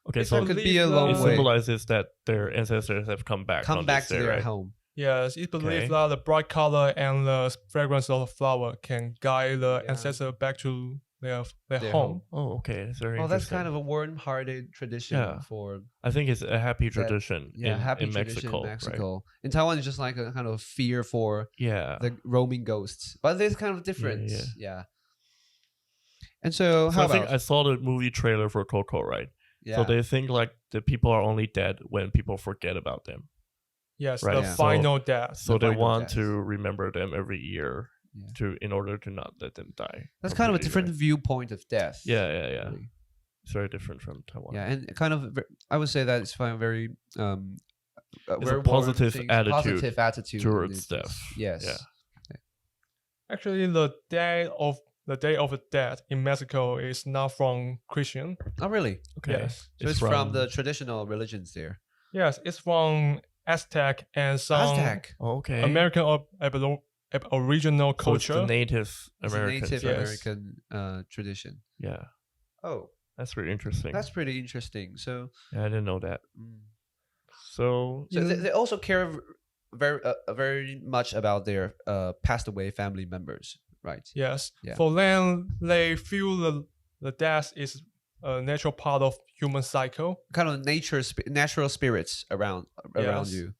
Okay, It's so a It could be a belief long it that- way. symbolizes that their ancestors have come back Come on back this to day, their right? home. Yes, it's believed Okay. that the bright color and the fragrance of the flower can guide the Yeah. ancestor back to their Their home. Oh, okay. That's very Oh, that's interesting. kind of a warm-hearted tradition Yeah. for I think it's a happy tradition happy in tradition Mexico, in Mexico. right? In Taiwan, it's just like a kind of fear for Yeah. the roaming ghosts, but there's kind of difference. yeah. Yeah. And so, So how I think about? I saw the movie trailer for Coco, right? Yeah. So they think like the people are only dead when people forget about them. Yes, Right, the yeah. final death. So The they final want death. to remember them every year Yeah. in order to not let them die. That's kind of a completely, different right? viewpoint of death. Yeah. really. It's very different from Taiwan. Yeah, and kind of, I would say that it's very It's a very warm positive things, attitude positive attitude towards it's- death. Yes. Yeah. Actually, the day of the dead in Mexico is not from Christian. Oh, really? Okay. Yes. So it's from the traditional religions there. Yes, it's from Aztec and some Aztec. Oh, okay. American Aboriginal So it's the culture. Native It's a Americans. Native right? Yes. American tradition. Yeah. Oh, That's really interesting. that's pretty interesting. So, Yeah, I didn't know that. mm. So so they also care very much about their passed away family members, right? Yes. Yeah. For them, they feel the death is a natural part of human cycle. Kind of natural spirits around Yes. you.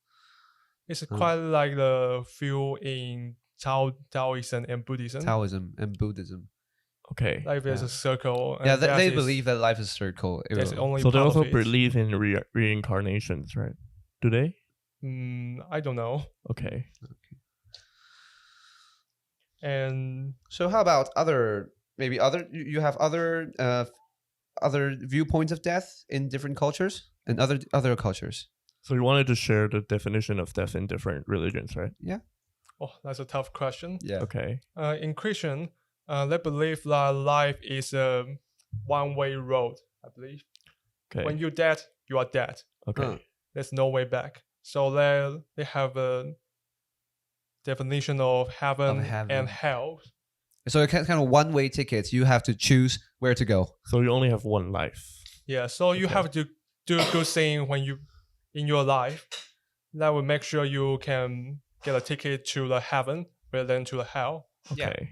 It's quite like the feel in Taoism and Buddhism. Taoism and Buddhism. okay. Life is Yeah. a circle. Yeah, and they death is- believe that life is a circle. That's only So they part also of it. believe in reincarnations, right? Do they? I don't know. Okay. And So how about you have other viewpoints of death in different cultures and other cultures? So you wanted to share the definition of death in different religions, right? that's a tough question. Yeah. Okay. In Christian, they believe that life is a one-way road. I believe Okay. when you're dead, you are dead. okay. Huh. There's no way back. So they have a definition of heaven, heaven. and hell. So it kind of one-way tickets. You have to choose where to go. So you only have one life. Yeah. So you Okay. have to do good thing when you in your life. That will make sure you can get a ticket to the heaven rather than to the hell. Yeah. Okay.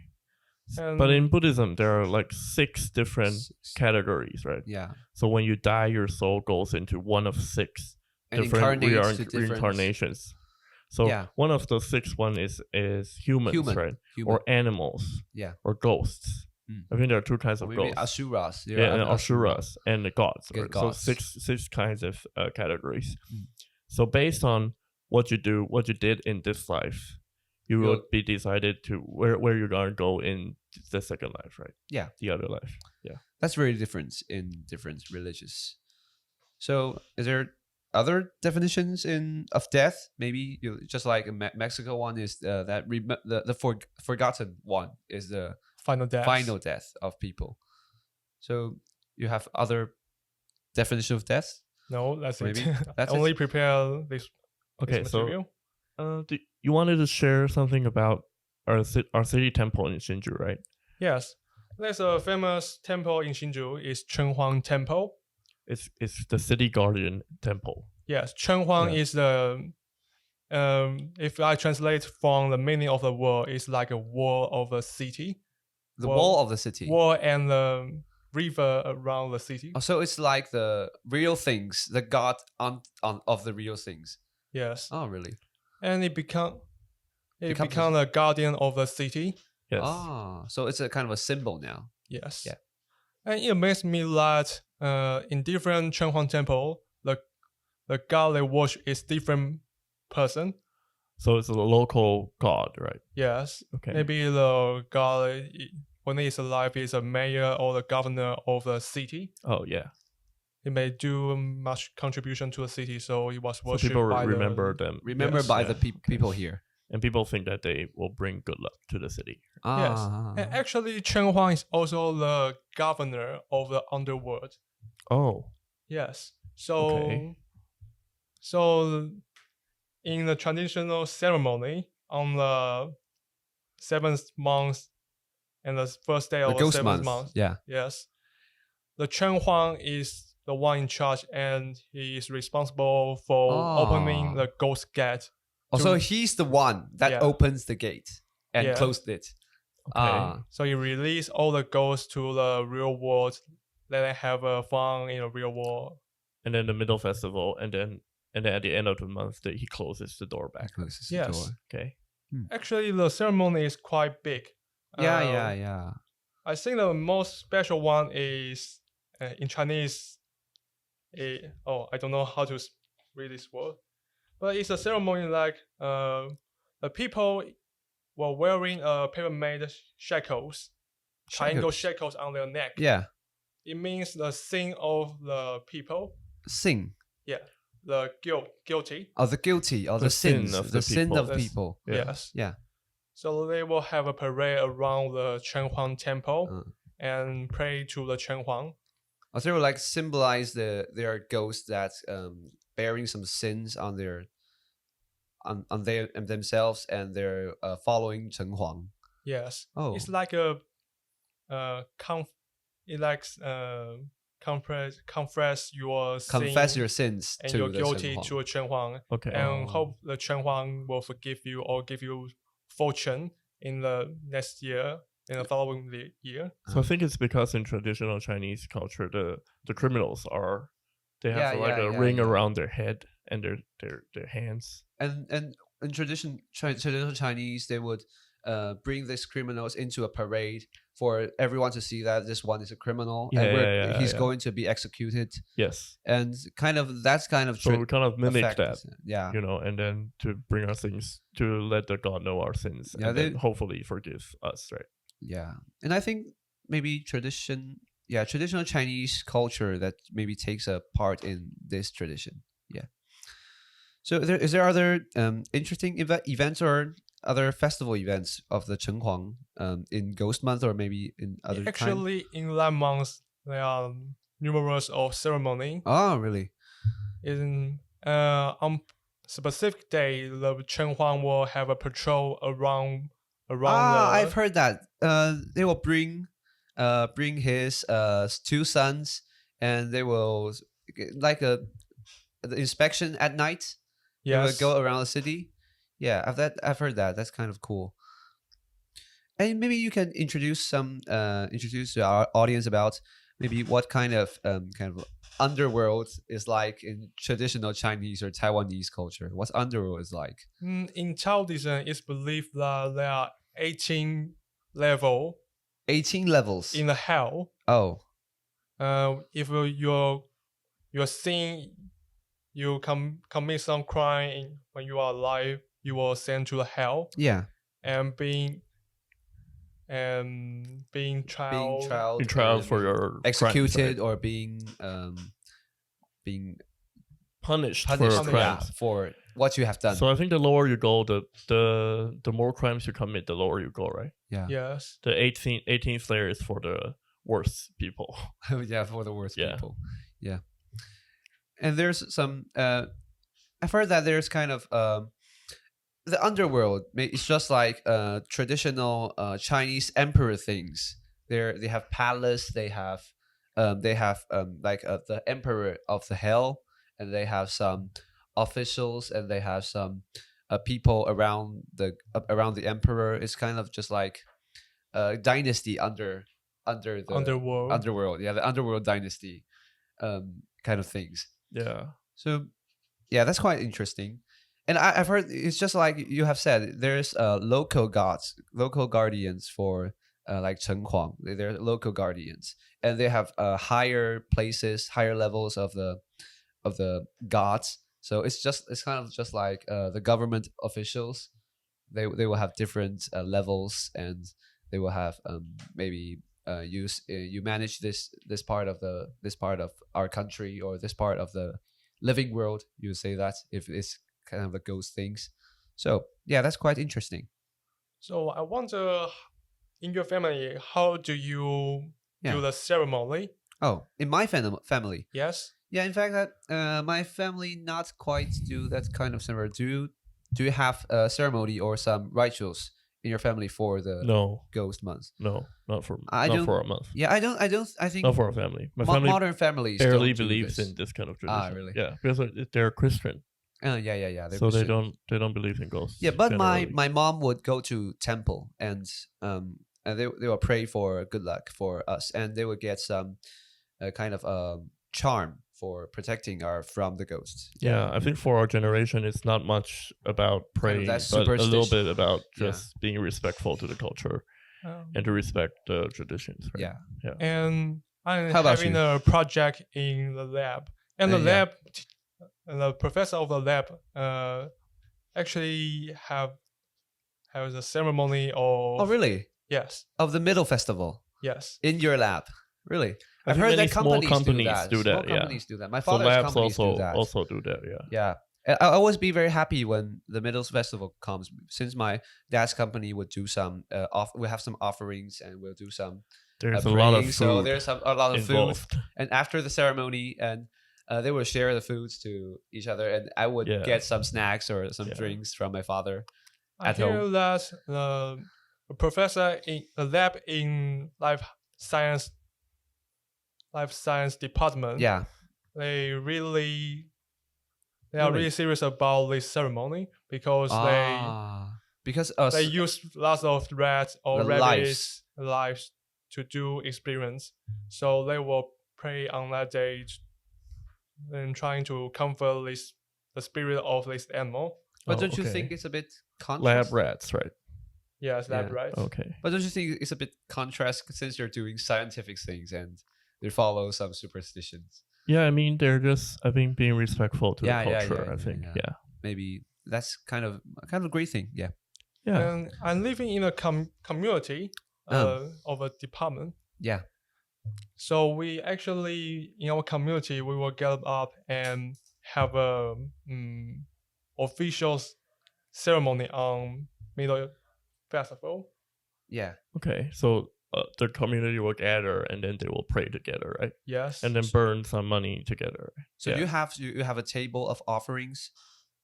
And But in Buddhism, there are like 6 different Six. categories, right? Yeah. So when you die, your soul goes into one of 6 And different incarnates to different reincarnations. So Yeah. one of those 6 one is humans, Human. right? human. Or animals. Yeah. Or ghosts. Mm. I think there are 2 kinds Or of maybe ghosts. asuras. There Yeah, are and asuras and the gods. Good Right? gods. So six kinds of categories. Mm. So based on what you did in this life, you will You'll- be decided to where you're gonna go in the second life, right? Yeah. The other life. Yeah. That's very different in different religions. So, is there other definitions of death? Maybe just like in Mexico one is the forgotten one is the final death. final death of people. So you have other definition of death? No, that's Maybe. it. That's Only it? prepare this. Okay, this so material. you wanted to share something about our city temple in Shinju, right? Yes, there's a famous temple in Shinju. It's Chenhuang Temple. It's the city guardian temple. Yes, Chenhuang Yeah. is the if I translate from the meaning of the word, it's like a wall of a city, The Well, wall of the city. wall and the river around the city. Oh, so it's like the real things, the god on of the real things. Yes, Oh, really? and it become Becomes the guardian of the city. Yes. Ah, so it's a kind of a symbol now. Yes. Yeah. And it makes me that in different Chenhuang temple, the god they worship is different person. So it's a local god, right? Yes. Okay. Maybe the god when he is alive is a mayor or the governor of the city. Oh yeah. it may do much contribution to the city, so it was So worshipped people by remember the, them. Remember Yes. by Yeah. the people here. And people think that they will bring good luck to the city. Yes. Ah. And actually, Chen Huang is also the governor of the underworld. Oh, Yes. So, Okay. so in the traditional ceremony on the 7th month and the first day The of the ghost 7th month. month, Yeah. yes, the Chen Huang is the one in charge, and he is responsible for opening the ghost gate. Also, to- he's the one that Yeah. opens the gate and Yeah. closed it. okay. So he released all the ghosts to the real world. Let them have fun in the real world. And then the middle festival, and then at the end of the month, he closes the door back. Closes the Yes. door. Okay. Actually, the ceremony is quite big. Yeah, Um, yeah. I think the most special one is in Chinese. I don't know how to read this word, but it's a ceremony like the people were wearing paper-made shackles, triangle shackles on their neck. Yeah. It means the sin of the people. Sing. Yeah, the guilty. Of the guilty, of The the sin sins, of the the sin people. of people. Yeah. Yes. Yeah. So they will have a parade around the Chen Huang temple Uh. and pray to the Chen Huang. Also, they will like symbolize their ghosts that bearing some sins on their on their themselves, and they're following Chen Huang. Yes. Oh. It's like a confess your Confess sin your sins and to you're the guilty Chen Huang. to a Chen Huang, Okay. and hope the Chen Huang will forgive you or give you fortune in the next year, in the following year. So I think it's because in traditional Chinese culture, the criminals they have a ring around their head and their hands. And in traditional Chinese, they would bring these criminals into a parade for everyone to see that this one is a criminal and he's going to be executed. Yes. And that's kind of So we kind of mimic effect, that. yeah. And then to bring our things, to let the God know our sins, Yeah, and then hopefully forgive us, right? Yeah. And I think maybe traditional Chinese culture that maybe takes a part in this tradition. Yeah. So is there other interesting events or other festival events of the Chen Huang in Ghost Month, or maybe in other time? Actually, in that month, there are numerous of ceremony. Oh, really? On specific day, the Chen Huang will have a patrol around I've heard that. They will bring his two sons, and they will like the inspection at night. Yes. They will go around the city. Yeah, I've heard that. That's kind of cool. And maybe you can introduce to our audience about maybe what kind of underworld is like in traditional Chinese or Taiwanese culture. What's underworld is like? In Taoism, it's believed that there are 18 levels 18 levels in the hell. Oh. If you're sin, you commit some crime when you are alive, you will sent to the hell. Yeah. And being trialed for your executed crimes, right? or being punished for punished, crimes. for what you have done. So I think the lower you go, the more crimes you commit, the lower you go, right? Yeah. Yes. The 18th layer is for the worst people. Yeah, for the worst Yeah. people. Yeah. And there's some I've heard that there's kind of the underworld. It's just like traditional Chinese emperor things. They have palace. They have the emperor of the hell, and they have some officials, and they have some people around the emperor. It's kind of just like a dynasty under the underworld. Yeah, the underworld dynasty kind of things. Yeah. So yeah, that's quite interesting. And I've heard it's just like you have said, there's local gods, local guardians for like Chen Huang. They're local guardians, and they have higher places, higher levels of the gods. So it's kind of just like the government officials. They will have different levels, and they will have maybe you manage this part of our country or this part of the living world. You would say that if it's kind of the ghost things. So yeah, that's quite interesting. So I wonder, in your family, how do you do the ceremony? Oh, in my family. Yes. Yeah, in fact, that my family not quite do that kind of ceremony. Do you have a ceremony or some rituals in your family for the No, ghost month? no, not for I not don't- for our month. Yeah, I think Not for our family. My family modern families barely don't do believes this. in this kind of tradition. Really? Yeah, because they're Christian, Yeah. so they Christian. don't believe in ghosts. Yeah, but generally. my mom would go to temple and they will pray for good luck for us, and they would get some kind of charm for protecting our from the ghosts. Yeah, I think for our generation, it's not much about praying, that but a little superstition. bit about Yeah. just being respectful to the culture and to respect the traditions. Right? Yeah. And I'm How about having you? a project in the lab, and the Yeah. lab, and the professor of the lab, actually has a ceremony of. Oh, really? Yes. Of the middle festival Yes. in your lab? Really? I I've think heard many that small companies companies do Small that, yeah. companies do that. My So father's labs companies also do that. also do that. Yeah. Yeah. I always be very happy when the Middles Festival comes, since my dad's company would do some we have some offerings and we'll do some There's a lot of praying. food So there's a lot of involved. food, and after the ceremony, and they will share the foods to each other, and I would Yeah. get some snacks or some Yeah. drinks from my father. I At hear home. that the professor in the lab in life science department, Yeah. they are Really? really serious about this ceremony because because they use lots of rats or The rabbits' lives to do experiments. So they will pray on that day and trying to comfort the spirit of this animal. But Oh, don't you okay. think it's a bit Lab contrast? rats, right? Yes, that's Yeah. right. Okay. But don't you think it's a bit contrast since you're doing scientific things and they follow some superstitions? Yeah, I mean they're just being respectful to Yeah, the yeah, culture. yeah, I yeah, think. yeah. Yeah. Maybe that's kind of a great thing. Yeah. Yeah. And I'm living in a community of a department. Yeah. So we actually, in our community, we will get up and have a official ceremony on Middle Festival. Yeah. Okay. So the community will gather and then they will pray together, right? Yes. And then burn some money together. So Yeah. you have a table of offerings,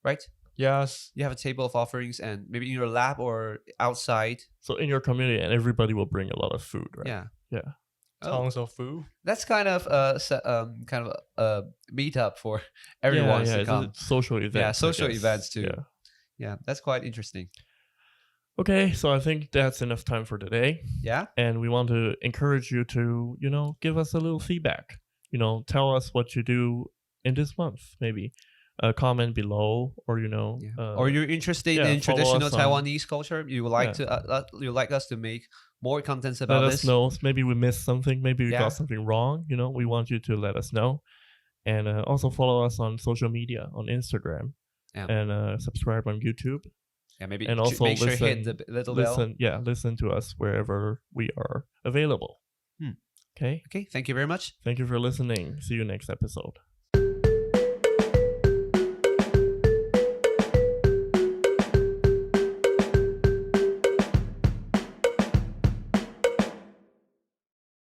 right? Yes. You have a table of offerings, and maybe in your lab or outside. So in your community, and everybody will bring a lot of food, right? Yeah. Yeah. Tons of food. That's kind of a meetup for everyone yeah, to it's come. a social event. Yeah, I social guess. events too. Yeah. Yeah, that's quite interesting. Okay, so I think that's enough time for today. Yeah. And we want to encourage you to, give us a little feedback. Tell us what you do in this month, maybe. Comment below, or or you're interested yeah, in follow traditional us on- Taiwanese culture. You would like you like us to make more contents about let this. us know. Maybe we missed something. Maybe we Yeah. got something wrong. We want you to let us know. And also follow us on social media, on Instagram. Yeah. And subscribe on YouTube. Yeah, maybe And also make sure listen, hit the little bell. listen to us wherever we are available. Okay? Okay, thank you very much. Thank you for listening. See you next episode.